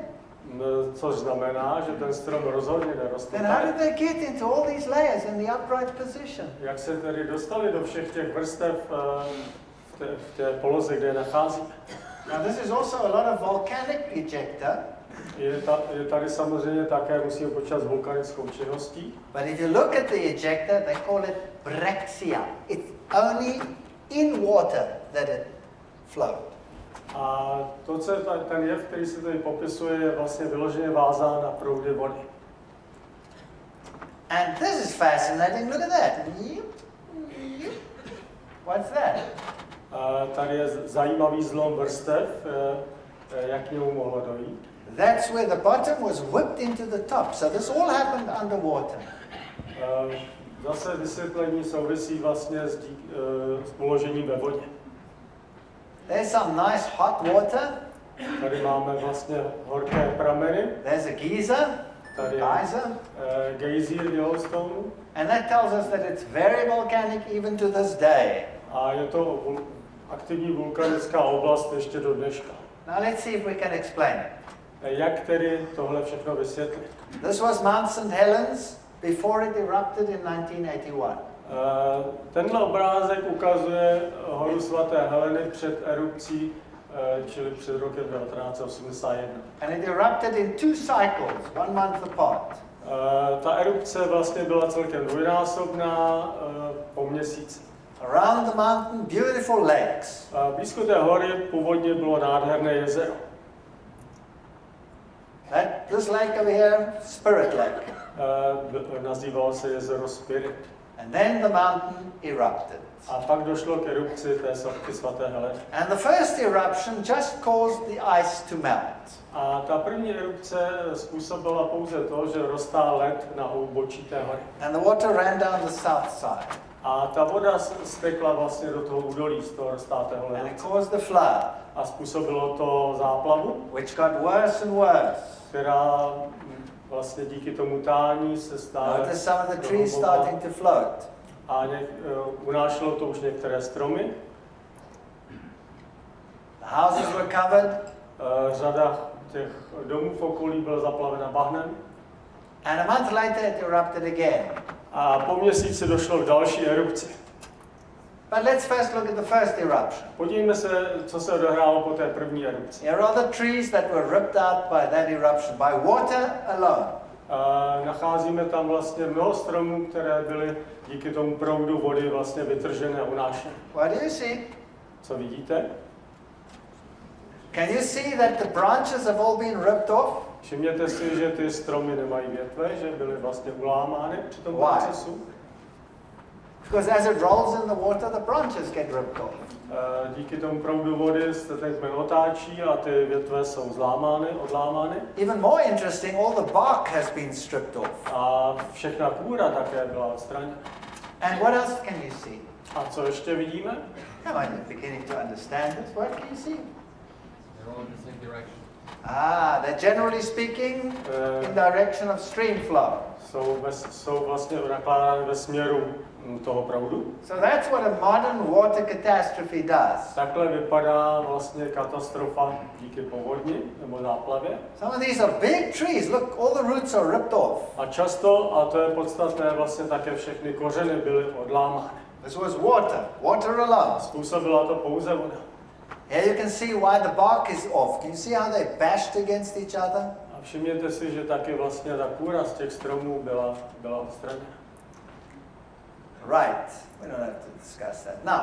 Což znamená, že ten strom rozhodně nerostl. Then how did they get into all these layers in the upright position? Jak se tedy dostali do všech těch vrstev v té poloze, kde je nacházíme? Now this is also a lot of volcanic ejecta. Je tady samozřejmě také, musíme počítat s vulkanickou činností. But if you look at the ejecta, they call it brexia. It's only in water that it flowed. A to, co je ten jev, který se tady popisuje, je vlastně vyloženě vázán na proudy vody. And this is fascinating. Look at that. What's that? Tady je zajímavý zlom vrstev, jak k němu mohlo dojít. That's where the bottom was whipped into the top. So this all happened underwater. Zase vysvětlení souvisí vlastně s uložením ve vodě. There's some nice hot water. Tady máme vlastně horké prameny. There's a geyser. Tady je gejzír Yellowstone. And that tells us that it's very volcanic even to this day. A je to aktivní vulkanická oblast ještě do dneška. Now let's see if we can explain it. Jak tedy tohle všechno vysvětlit? This was Mount St. Helens before it erupted in 1981. Tenhle obrázek ukazuje horu svaté Heleny před erupcí, čili před rokem 1981. And it erupted in 2 cycles, 1 month apart. Ta erupce vlastně byla celkem dvojnásobná po měsíci. Around the mountain, beautiful lakes. Blízko té hory původně bylo nádherné jezero. This lake over here, Spirit Lake. Nazývalo se jezero Spirit. And then the mountain erupted. A pak došlo k erupci té sopky svaté Heleny. And the first eruption just caused the ice to melt. A ta první erupce způsobila pouze to, že roztál led na úbočí té hory. And the water ran down the south side. A ta voda stekla vlastně do toho údolí z toho roztátého ledu. And it caused the flood. A způsobilo to záplavu, Which got worse and worse. která vlastně díky tomu tání se stále Notice some of the trees starting to float. A unášelo to už některé stromy. The houses were covered. Řada těch domů v okolí byla zaplavena bahnem. And a month later it erupted again. A po měsíci došlo k další erupci. But let's first look at the first eruption. Podívejme se, co se odehrálo po té první erupci. Here are the trees that were ripped out by that eruption, by water alone. Nacházíme tam vlastně mnoho stromů, které byly díky tomu proudu vody vlastně vytržené a unášeny. What do you see? Co vidíte? Can you see that the branches have all been ripped off? Všimněte si, že ty stromy nemají větve, že byly vlastně ulámány při tom Why? procesu. Because as it rolls in the water, the branches get ripped off. Díky tomu proudu vody se ten kmen otáčí a ty větve jsou odlámány. Even more interesting, all the bark has been stripped off. A všechna kůra také byla odstraněna. And what else can you see? A co ještě vidíme? Come on, you're beginning to understand this. What can you see? They're all in the same direction. They're generally speaking in direction of stream flow. Jsou vlastně nakládány ve směru toho proudu. So that's what a modern water catastrophe does. Takhle vypadá vlastně katastrofa díky povodni nebo záplavě. Some of these are big trees. Look, all the roots are ripped off. A často, a to je podstatné, vlastně také všechny kořeny byly odlámány. This was water alone. Způsobila to pouze voda. Here you can see why the bark is off. Can you see how they bashed against each other? A všimněte si, že taky vlastně ta kůra z těch stromů byla odstraněna. Right. We don't have to discuss that. Now,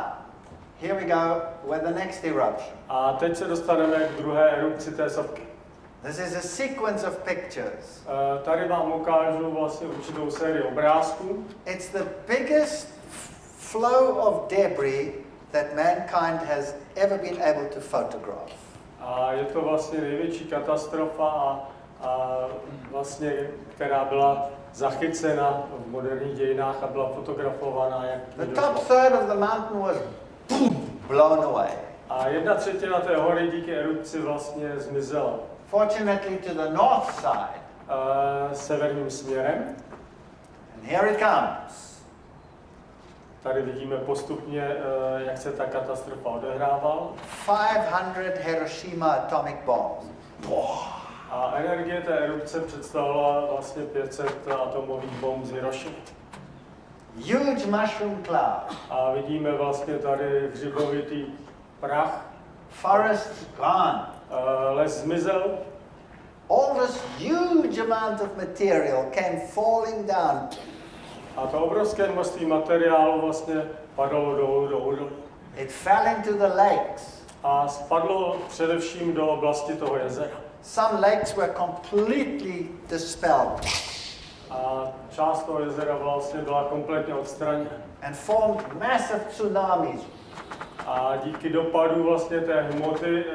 here we go with the next eruption. A teď se dostaneme k druhé erupci té sopky. This is a sequence of pictures. Tady vám ukážu vlastně určitou sérii obrázků. It's the biggest flow of debris that mankind has ever been able to photograph. A je to vlastně největší katastrofa a vlastně, která byla zachycena v moderních dějinách a byla fotografovaná. The top third of the mountain was blown away. A 1/3 té hory díky erupci vlastně zmizela. Fortunately to the north side. Severním směrem. And here it comes. Tady vidíme postupně, jak se ta katastrofa odehrávala. 500 Hiroshima atomic bombs. A energie té erupce představovala vlastně 500 atomových bomb z Hirošimy. Huge mushroom cloud. A vidíme vlastně tady hřibovitý prach. Forest gone. Les zmizel. All this huge amount of material came falling down. A to obrovské množství materiálu vlastně padalo dolů. It fell into the lakes. A spadlo především do oblasti toho jezera. Some lakes were completely dispelled. A část toho jezera vlastně byla kompletně odstraněna. And formed massive tsunamis. A díky dopadu vlastně té hmoty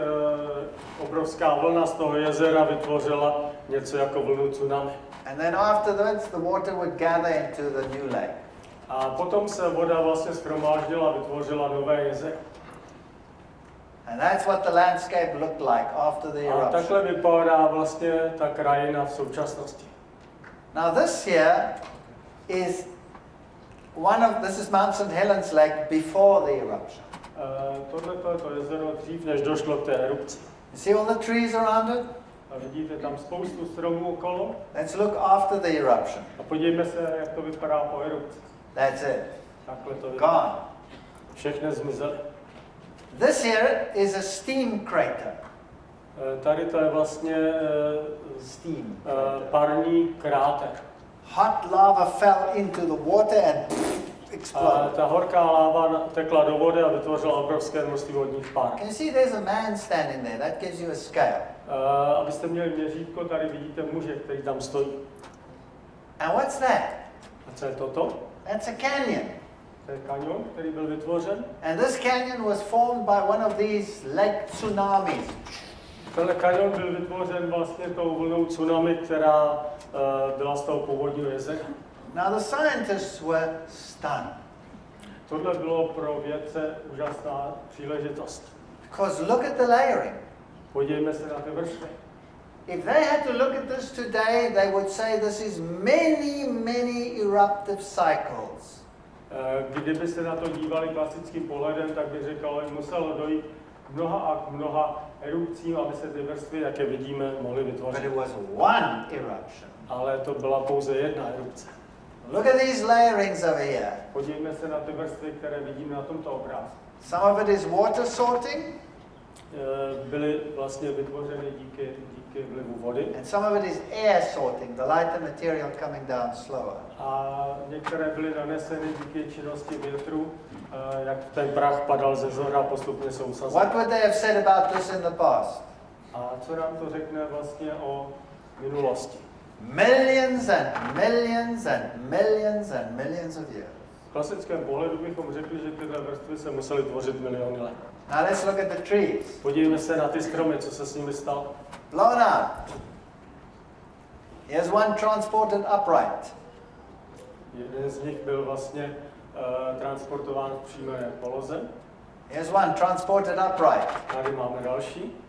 obrovská vlna z toho jezera vytvořila něco jako vlnu tsunami. And then afterwards the water would gather into the new lake. A potom se voda vlastně shromáždila a vytvořila nové jezero. And that's what the landscape looked like after the A eruption. takhle vypadá vlastně ta krajina v současnosti. Now this here is this is Mount St. Helens Lake before the eruption. Tohle je to jezero dřív, než došlo k té erupci. You see all the trees around it? A vidíte tam spoustu stromů okolo. Let's look after the eruption. A podívejme se, jak to vypadá po erupci. That's it. Takhle to vypadá. Gone. Všechny zmizely. This here is a steam crater. Tady to je vlastně Steam. parní kráter. Hot lava fell into the water and A exploded. ta horká láva tekla do vody a vytvořila obrovské množství vodních pár. Can you see there's a man standing there? That gives you a scale. Abyste měli měřítko, tady vidíte muže, který tam stojí. And what's that? A co je toto? That's a canyon. To je kanion, který byl vytvořen. And this canyon was formed by one of these lake tsunamis. Tenhle kanion byl vytvořen vlastně tou vlnou tsunami, která byla z toho původního jezera. Now the scientists were stunned. Tohle bylo pro vědce úžasná příležitost. Because look at the layering. Podívejme se na ty vrstvy. If they had to look at this today, they would say this is many eruptive cycles. Kdyby se na to dívali klasickým pohledem, tak by říkalo, že muselo dojít k mnoha erupcím, aby se ty vrstvy, jak je vidíme, mohly But vytvořit. it was one eruption. Ale to byla pouze jedna erupce. Look at these layerings over here. Podívejme se na ty vrstvy, které vidíme na tomto obrázku. Some of it is water sorting, Byly vlastně vytvořeny díky vlivu vody. and some of it is air sorting, the lighter material coming down slower. A některé byly naneseny díky činnosti větru, jak ten prach padal ze zhora a postupně sousazen. What would they have said about this in the past? A co nám to řekne vlastně o minulosti? Millions and millions and millions and millions of years. V klasickém pohledu bychom řekli, že tyhle vrstvy se musely tvořit miliony let. Now let's look at the trees. Podívejme se na ty stromy, co se s nimi stalo. Blown out. Here's one transported upright. Jeden z nich byl vlastně transportován v přímé poloze. Here's one transported upright. Tady máme další.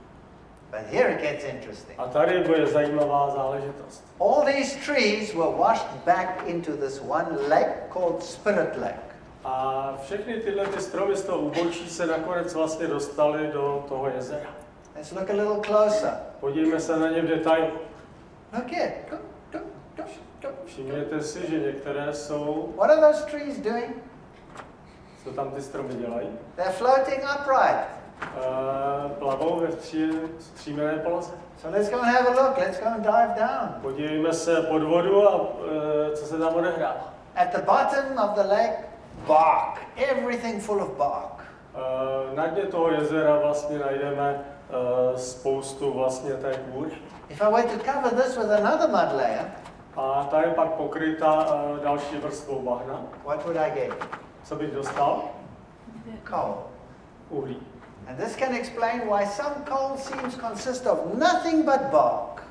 But here it gets interesting. A tady bude zajímavá záležitost. All these trees were washed back into this one lake called Spirit Lake. A všechny tyhle ty stromy z toho úbočí se nakonec vlastně dostaly do toho jezera. Let's look a little closer. Podívejme se na ně v detailu. Look here. Všimněte si, že některé jsou... What are those trees doing? Co tam ty stromy dělají? They're floating upright. Plavou ve střímené poloze. So let's go and have a look. Let's go and dive down. Podívejme se pod vodu a co se tam odehrává. At the bottom of the lake, bark. Everything full of bark. Na dně toho jezera vlastně najdeme spoustu vlastně té kůry. If I were to cover this with another mud layer, A ta je pak pokryta další vrstvou bahna. what would I get? Co bych dostal? Coal. Uhlí. And this can explain why some coal seams consist of nothing but bark.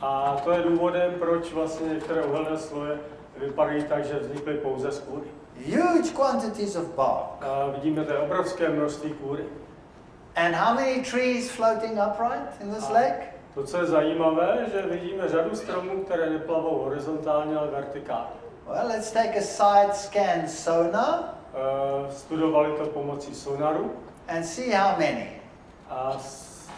A to je důvodem, proč vlastně některé uhelné sloje vypadají tak, že vznikly pouze z kůry. Huge quantities of bark. A vidíme tady obrovské množství kůry. And how many trees floating upright in this lake? To, co je zajímavé, že vidíme řadu stromů, které neplavou horizontálně, ale vertikálně. Well, let's take a side scan sonar Studovali to pomocí sonaru and see how many. a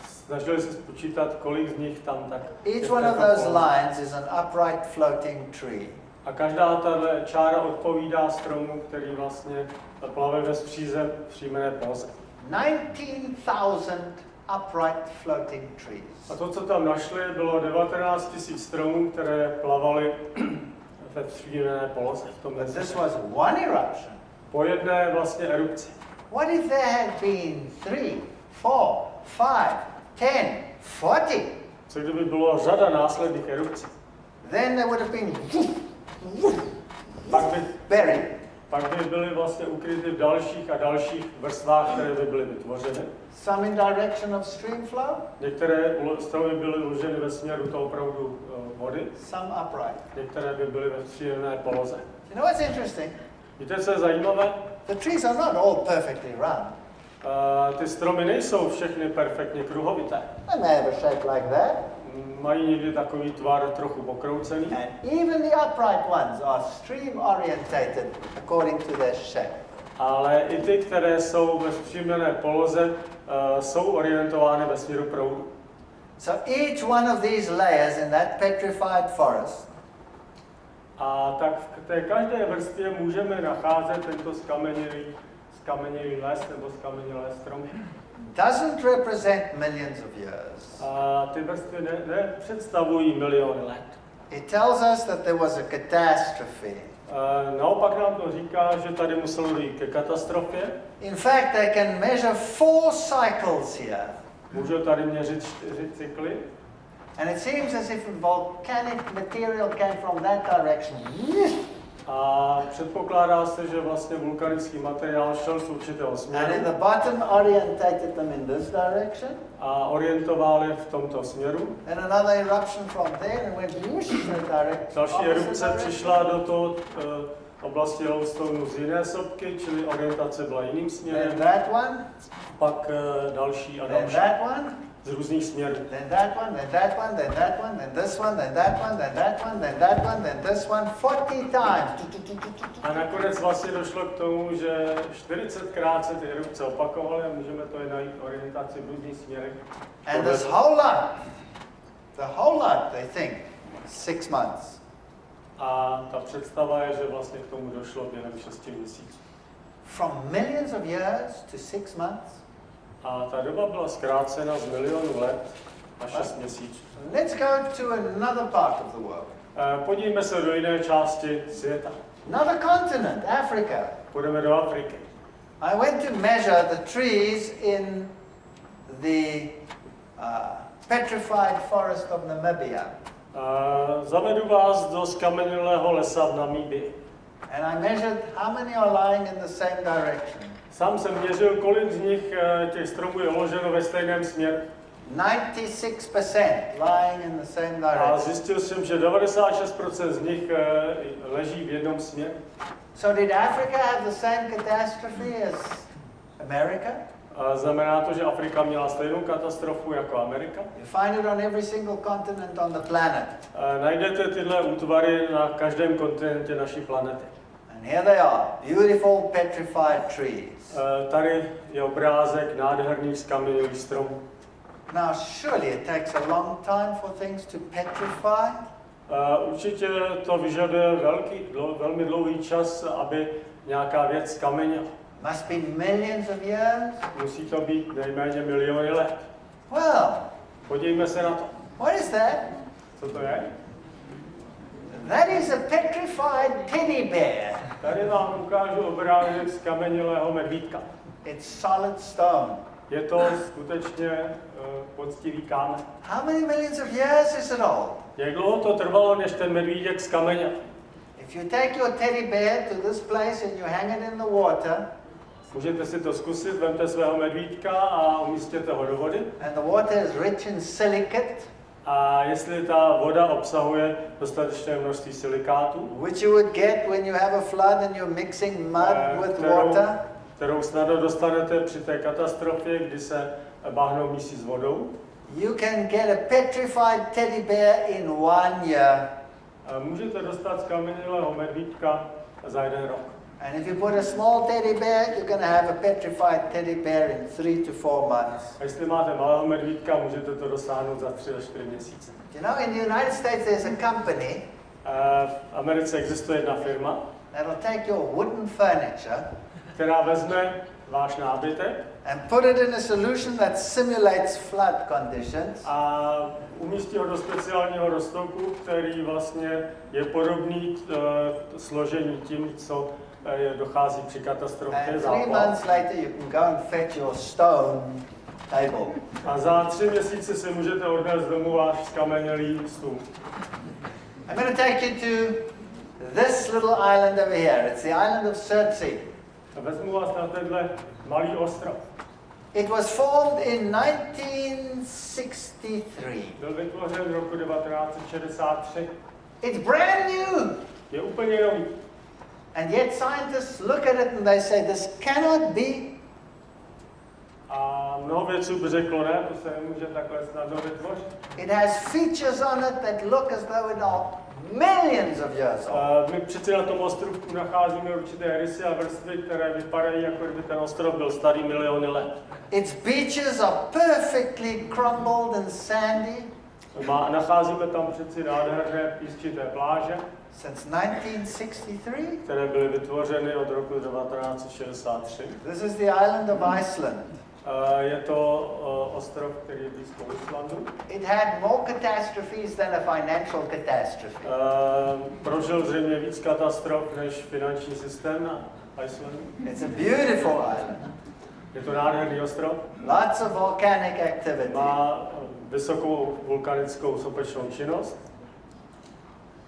snažili se spočítat, kolik z nich tam tak je Each v one of této those poloze. lines is an upright floating tree. A každá tahle čára odpovídá stromu, který vlastně plave ve zpřímené poloze. 19,000 upright floating trees. A to, co tam našli, bylo 19 000 stromů, které plavaly ve zpřímené poloze. V tom But this was one eruption. po jedné vlastně erupci. What if there had been 3, 4, 5, 10, 40? Co kdyby bylo řada následných erupcí? Then there would have been Pak buried. by byly vlastně ukryty v dalších a dalších vrstvách, které by byly vytvořeny. Some in direction of stream flow, Některé stromy byly uloženy ve směru toho proudu vody, some upright. některé by byly ve zpříjemné poloze. You know what's interesting? Víte, co je zajímavé? The trees are not all perfectly round. Ty stromy nejsou všechny perfektně kruhovité. They may have a shape like that. Mají někdy takový tvar trochu pokroucený. And even the upright ones are stream orientated according to their shape. Ale i ty, které jsou ve zpříjemné poloze, jsou orientovány ve směru proudu. So each one of these layers in that petrified forest A tak v té každé vrstvě můžeme nacházet tento skamenělý les nebo skamenělé stromy. doesn't represent millions of years. A ty vrstvy nepředstavují miliony let. It tells us that there was a catastrophe. Naopak nám to říká, že tady muselo dojít ke katastrofě. In fact, they can measure 4 cycles here. Můžou tady měřit 4 cykly. And it seems as if volcanic material came from that direction. A předpokládá se, že vlastně vulkanický materiál šel z určitého And in směru the bottom orientated them in this direction. a orientovali v tomto směru. Then another eruption from there and went whoosh in the direction. Další erupce přišla do toho oblasti Yellowstoneu z jiné sopky, čili orientace byla jiným Then směrem. that one. Pak další a Then další that one. z různých směrů. Then that one. Then that one. Then that one. Then this one. Then that one. Then that one. Then that one. Then this one. 40 times. A nakonec vlastně došlo k tomu, že 40krát se ty erupce opakovaly a můžeme to i najít orientaci v různých směrech. And this whole lot. The whole lot, they think. 6 months. A ta představa je, že vlastně k tomu došlo během 6 měsíců. From millions of years to 6 months. A ta doba byla zkrácena z milionů let na 6 měsíců. Let's go to another part of the world. Podívejme se do jiné části světa. Another continent, Africa. Půjdeme do Afriky. I went to measure the trees in the petrified forest of Namibia. Zavedu vás do skamenělého lesa v Namibii. And I measured how many are lying in the same direction. Sám jsem měřil, kolik z nich těch stromů je uloženo ve stejném směru. 96% lying in the same A direction. zjistil jsem, že 96% z nich leží v jednom směru. So did Africa have the same catastrophe as America? Znamená to, že Afrika měla stejnou katastrofu jako Amerika? You find it on every single continent on the planet. Najdete tyhle útvary na každém kontinentě naší planety. And here they are, beautiful petrified trees. Tady je obrázek nádherných skamenělých stromů. Now surely it takes a long time for things to petrify. Určitě to vyžaduje velmi dlouhý čas, aby nějaká věc skameněla. Must be millions of years. Musí to být nejméně miliony let. Well, Podívejme se na to. what is that? Co to je? That is a petrified teddy bear. Tady vám ukážu obrázek skamenělého medvídka. It's solid stone. Je to skutečně poctivý kámen. How many millions of years is it old? Jak dlouho to trvalo, než ten medvídek skameněl? If you take your teddy bear to this place and you hang it in the water, Můžete si to zkusit, vemte svého medvídka a umístěte ho do vody. And the water is rich in silicate, A jestli ta voda obsahuje dostatečné množství silikátu, which you would get when you have a flood and you're mixing mud with water, kterou snadno dostanete při té katastrofě, kdy se bahno mísí s vodou, you can get a petrified teddy bear in 1 year. můžete dostat skamenělého medvídka za 1 rok. And if you put a small teddy bear, you're going to have a petrified teddy bear in 3 to 4 months. A jestli máte malého medvídka, můžete to dosáhnout za 3 až 4 měsíce. You know, in the United States there's a company V Americe existuje jedna firma, that'll take your wooden furniture která vezme váš nábytek and put it in a solution that simulates flood conditions. a umístí ho do speciálního roztoku, který vlastně je podobný složení tím, co dochází při katastrofě And 3 záplav. months later you can go and fetch your stone table. A za 3 měsíce si můžete odnést domů váš skamenělý stůl. I'm going to take you to this little island over here. It's the island of Surtsey. Vezmu vás na tenhle malý ostrov. It was formed in 1963. Byl vytvořen v roku 1963. It's brand new. Je úplně nový. And yet scientists look at it and they say this cannot be. A mnoho vědců by řeklo, ne, to se nemůže takhle snadno vytvořit. It has features on it that look as though it are millions of years old. My přeci na tom ostrovku nacházíme určité rysy a vrstvy, které vypadají, jako kdyby ten ostrov byl starý miliony let. Its beaches are perfectly crumbled and sandy. Nacházíme tam přeci nádherné písčité pláže, Since 1963. které byly vytvořeny od roku 1963. This is the island of Iceland. Je to ostrov, který je blízko Islandu. It had more catastrophes than a financial catastrophe. Prožil zřejmě víc katastrof než finanční systém na Islandu. It's a beautiful island. Je to nádherný ostrov. Lots of volcanic activity. Má vysokou vulkanickou sopečnou činnost.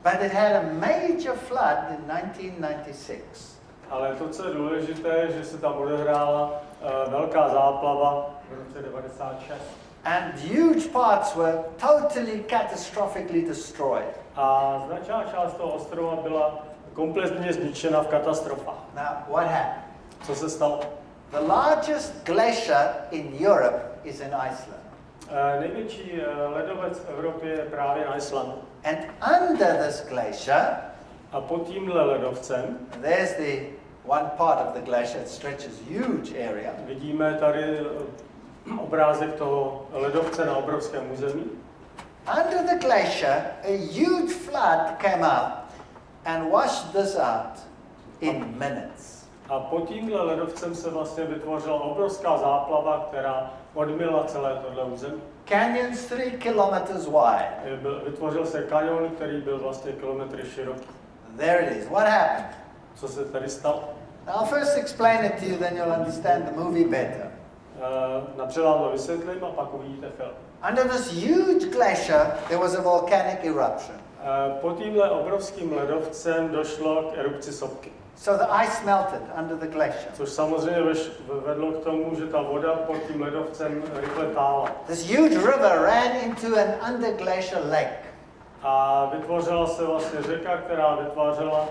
But it had a major flood in 1996. Ale to, co je důležité, že se tam odehrála velká záplava v roce 96. And huge parts were totally catastrophically destroyed. A značná část toho ostrova byla kompletně zničena v katastrofách. Now, what happened? Co se stalo? The largest glacier in Europe is in Iceland. Největší ledovec v Evropě je právě na Islandu. And under this glacier, A pod tímhle ledovcem there's the one part of the glacier that stretches huge area. vidíme tady obrázek toho ledovce na obrovském území. Under the glacier, a huge flood came up and washed this out in minutes. A pod tímhle ledovcem se vlastně vytvořila obrovská záplava, která odmyla celé tohle území. Canyons 3 kilometers wide. Vytvořil se kanion, který byl vlastně kilometry široký. There it is. What happened? Co se tady stalo? I'll first explain it to you, then you'll understand the movie better. Napřed vám to vysvětlím a pak uvidíte film. Under this huge glacier, there was a volcanic eruption. Pod tímhle obrovským ledovcem došlo k erupci sopky. So the ice melted under the glacier. Což samozřejmě vedlo k tomu, že ta voda pod tím ledovcem rychle tála. This huge river ran into an underglacial lake. A vytvořila se vlastně řeka, která vytvářela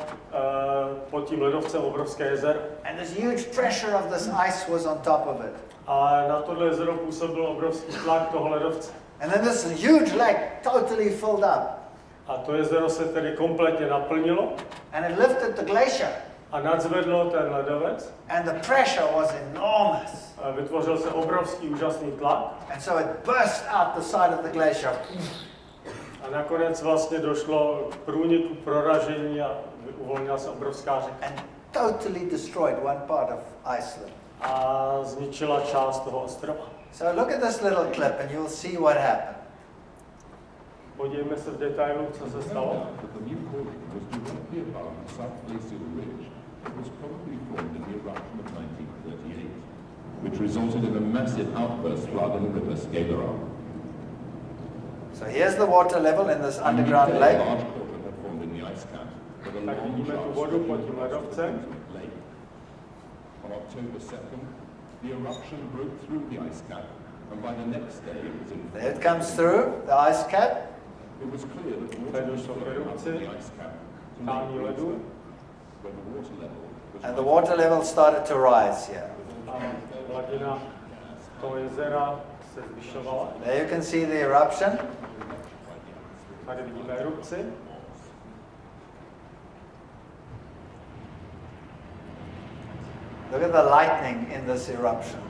pod tím ledovcem obrovské jezero. And this huge pressure of this ice was on top of it. A na tohle jezero působil obrovský tlak toho ledovce. And then this huge lake totally filled up. A to jezero se tedy kompletně naplnilo. And it lifted the glacier. A nadzvedlo ten ledovec. And the pressure was enormous. A vytvořil se obrovský úžasný tlak. And so it burst out the side of the glacier. A nakonec vlastně došlo k průniku, proražení a uvolnila se obrovská řeka. And totally destroyed one part of Iceland. A zničila část toho ostrova. So look at this little clip and you'll see what happened. Podívejme se v detailu, co se stalo. But the new building was directly above the South Glacial Ridge that was probably formed in the eruption of 1938, which resulted in a massive outburst flood in the river Skagerrak. So here's the water level in this underground A lake. large crater had formed in the ice cap, with a Tak long vidíme tu shaft vodu pod tím stretching across the ledovcem. bottom of the lake. On On October 2nd, the eruption broke through the ice cap, and by the next day it was in There it comes through, the ice cap. It was clear that water was flowing out of the ice cap to Lake Veith, where the water level was And the water level started to rise here. Hladina toho jezera se zvyšovala. There you can see the eruption. Tady vidíme erupci. Look at the lightning in this eruption.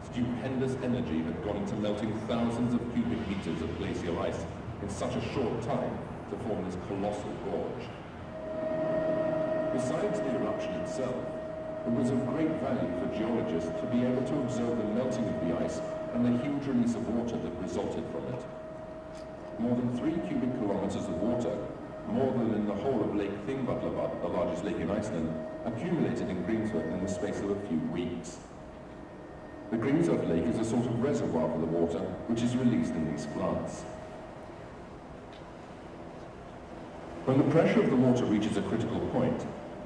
Stupendous energy had gone into melting thousands of cubic meters of glacial ice in such a short time to form this colossal gorge. Besides the eruption itself, it was of great value for geologists to be able to observe the melting of the ice and the huge release of water that resulted from it. More than 3 cubic kilometers of water, more than in the whole of Lake Thingvallavatn, the largest lake in Iceland, accumulated in Grímsvötn in the space of a few weeks. The Grímsvötn lake is a sort of reservoir for the water, which is released in these floods. When the pressure of the water reaches a critical point,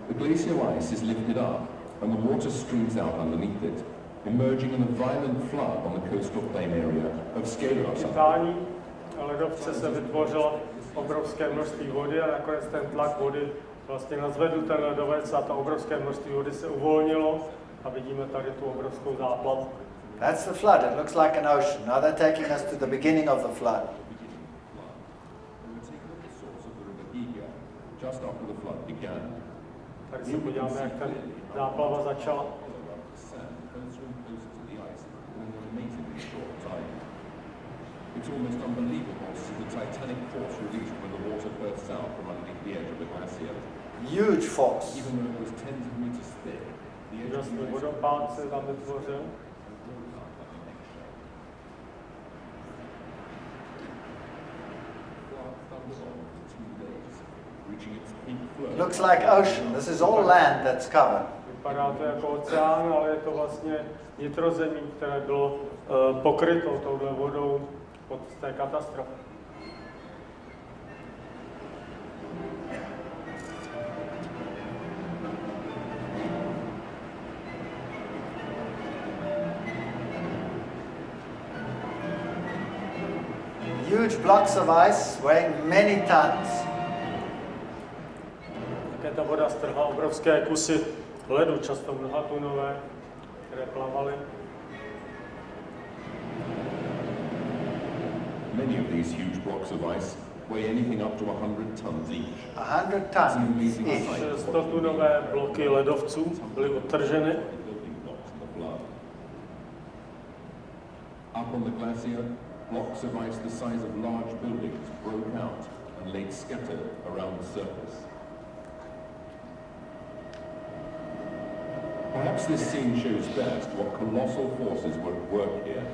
the glacial ice is lifted up and the water streams out underneath it, emerging in a violent flood on the coastal plain area of Skeiðarársand. Tání ledovce se vytvořilo obrovské množství vody a nakonec ten tlak vody vlastně nazvedl ten ledovec a to obrovské množství vody se uvolnilo a vidíme tady tu obrovskou záplavu. That's the flood. It looks like an ocean. Now they're taking us to the beginning of the flood. Just after the flood began. Tady se podíváme, jak ta záplava začala. It's almost unbelievable to see the titanic force released when the water bursts out from underneath the edge of the glacier. Huge force. Even though it was tens of meters thick, the edge of Úžasný the ice vodopád se tam vytvořil. Looks like ocean. This is all land that's covered. Vypadá to jako oceán, ale je to vlastně nitrozemí, které bylo pokryto touhle vodou od té katastrofy. Huge blocks of ice weighing many tons. Také ta voda strhla obrovské kusy ledu, často mnohatunové, které plavaly. Many of these huge blocks of ice weigh anything up to 100 tons each. 100 tons each. 100-tunové bloky ledovců byly odtrženy. Up on the glacier, blocks of ice the size of large buildings broke out and lay scattered around the surface. Perhaps this scene shows best what colossal forces were at work here,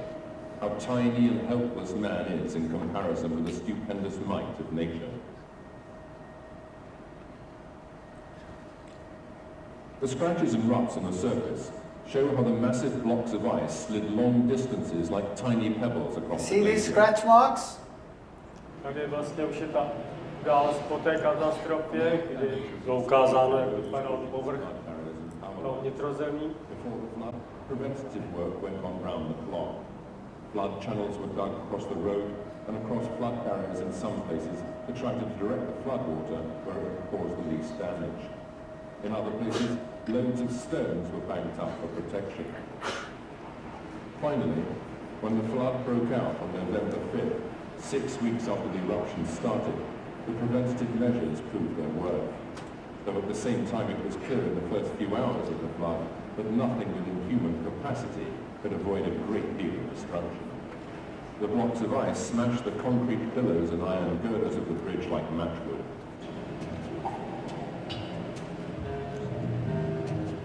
how tiny and helpless man is in comparison with the stupendous might of nature. The scratches and ruts on the surface show how the massive blocks of ice slid long distances like tiny pebbles across the See these glacier. scratch marks? Tady vlastně už je ta událost po té katastrofě, kdy bylo ukázáno, jak vypadal povrch toho nitrozemí. Before the flood, preventative work went on round the clock. Flood channels were dug across the road and across flood barriers in some places to try to direct the flood water where it would cause the least damage. In other places, loads of stones were banked up for protection. Finally, when the flood broke out on November 5th, 6 weeks after the eruption started, the preventative measures proved their worth. Though at the same time it was clear in the first few hours of the flood that nothing within human capacity could avoid a great deal of destruction. The blocks of ice smashed the concrete pillars and iron girders of the bridge like matchwood.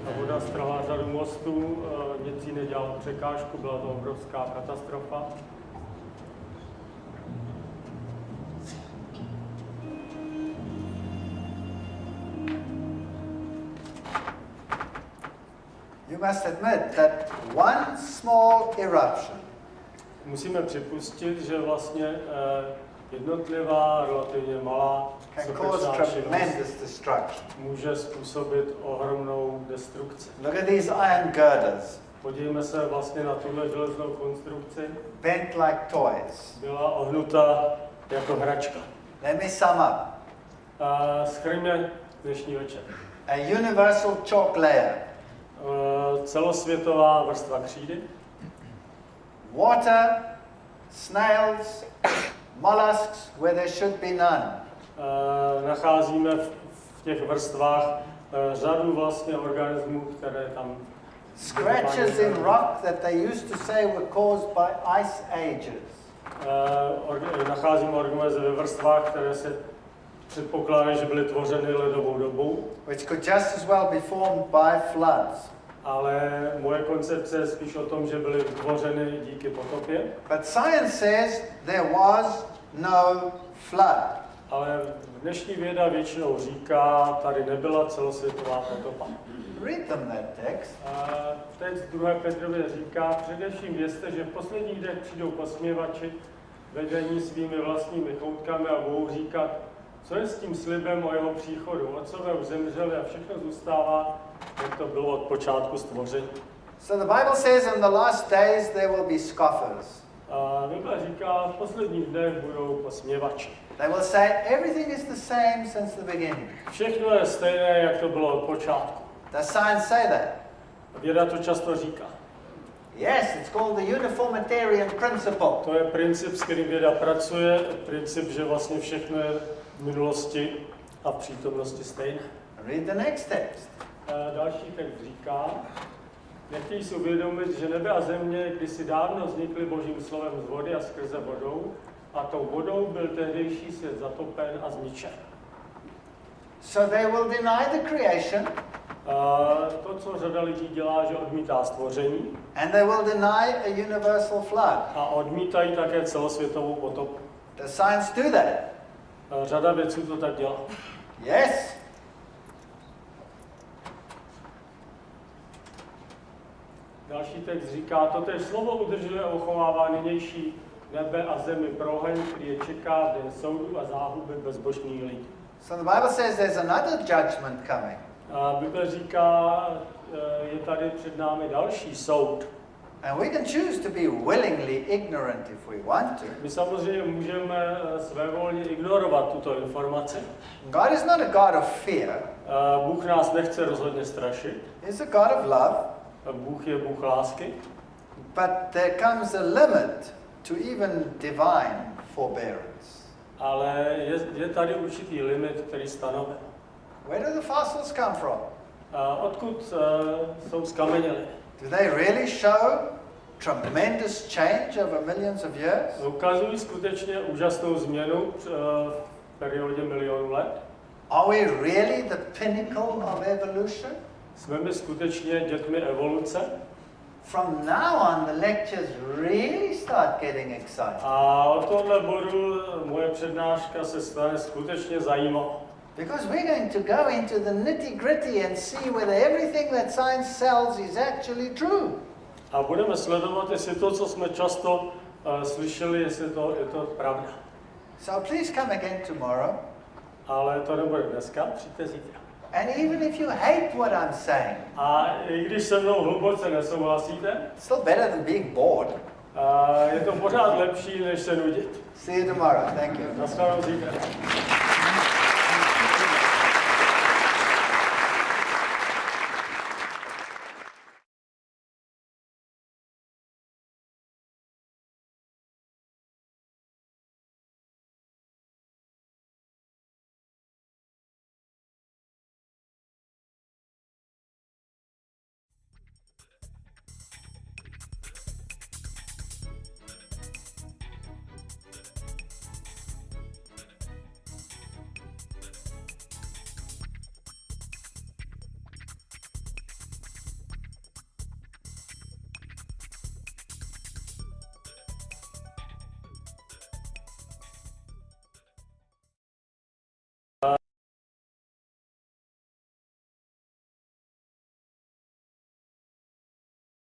Ta voda strhla řadu mostů, nic jí nedělalo překážku, byla to obrovská katastrofa. You must admit that one small eruption Musíme připustit, že vlastně jednotlivá, relativně malá, can cause sopečná činnost tremendous destruction. může způsobit ohromnou destrukci. Look at these iron girders, Podívejme se vlastně na tuhle železnou konstrukci. bent like toys. Byla ohnuta jako hračka. Let me sum up. Shrňme dnešní večer. A universal chalk layer, Celosvětová vrstva křídy, water, snails, mollusks where there should be none. nacházíme v těch vrstvách řadu vlastně organismů, které tam Scratches in rock that they used to say were caused by ice ages. nacházíme organismy ve vrstvách, které se předpokládají, že byly tvořeny ledovou dobou, Which could just as well be formed by floods. ale moje koncepce je spíš o tom, že byly tvořeny díky potopě, But science says there was no flood. ale dnešní věda většinou říká, tady nebyla celosvětová potopa. Read them that text. Text 2. Petrově říká, především vězte, že v posledních dnech přijdou posměvači, vedení svými vlastními choutkami a budou říkat, co je s tím slibem o jeho příchodu. Otcové už zemřeli a všechno zůstává, jak to bylo od počátku stvoření. So the Bible says in the last days there will be scoffers. Bible říká, v posledních dnech budou posměvači. They will say everything is the same since the beginning. Všechno je stejné, jak to bylo od počátku. Does science say that? Věda to často říká. Yes, it's called the uniformitarian principle. To je princip, s kterým věda pracuje, princip, že vlastně všechno je v minulosti a v přítomnosti stejné. Read the next text. Další text říká, nechtějí si uvědomit, že nebe a země kdysi dávno vznikly Božím slovem z vody a skrze vodou, a tou vodou byl tehdejší svět zatopen a zničen. So they will deny the creation, To, co řada lidí dělá, že odmítá stvoření and they will deny a universal flood. a odmítají také celosvětovou potopu. Does science do that? Řada vědců to tak dělá. Yes. Další text říká, totéž slovo udržuje a uchovává nynější nebe a zemi pro oheň, který je čeká v den soudu a záhuby bezbožných lidí. So the Bible says there's another judgment coming. Bible říká, je tady před námi další soud. And we can choose to be willingly ignorant if we want to. My samozřejmě můžeme svévolně ignorovat tuto informaci. God is not a God of fear. Bůh nás nechce rozhodně strašit. He's a God of love. Bůh je Bůh lásky. But there comes a limit to even divine forbearance. Ale je tady určitý limit, který stanovil. Where do the fossils come from? Odkud jsou skameněliny? Do they really show tremendous change over millions of years? Ukazují skutečně úžasnou změnu v periodě milionů let. Are we really the pinnacle of evolution? Jsme my skutečně dětmi evoluce? From now on, the lectures really start getting exciting. A od tohohle bodu moje přednáška se stane skutečně zajímavou. Because we're going to go into the nitty-gritty and see whether everything that science sells is actually true. A budeme sledovat, jestli to, co jsme často slyšeli, jestli je to pravda. So please come again tomorrow. Ale to nebude dneska, přijďte zítra. And even if you hate what I'm saying, A i když se mnou hluboce nesouhlasíte, it's still better than being bored. je to pořád lepší, než se nudit. See you tomorrow. Thank you. Naschledanou zítra.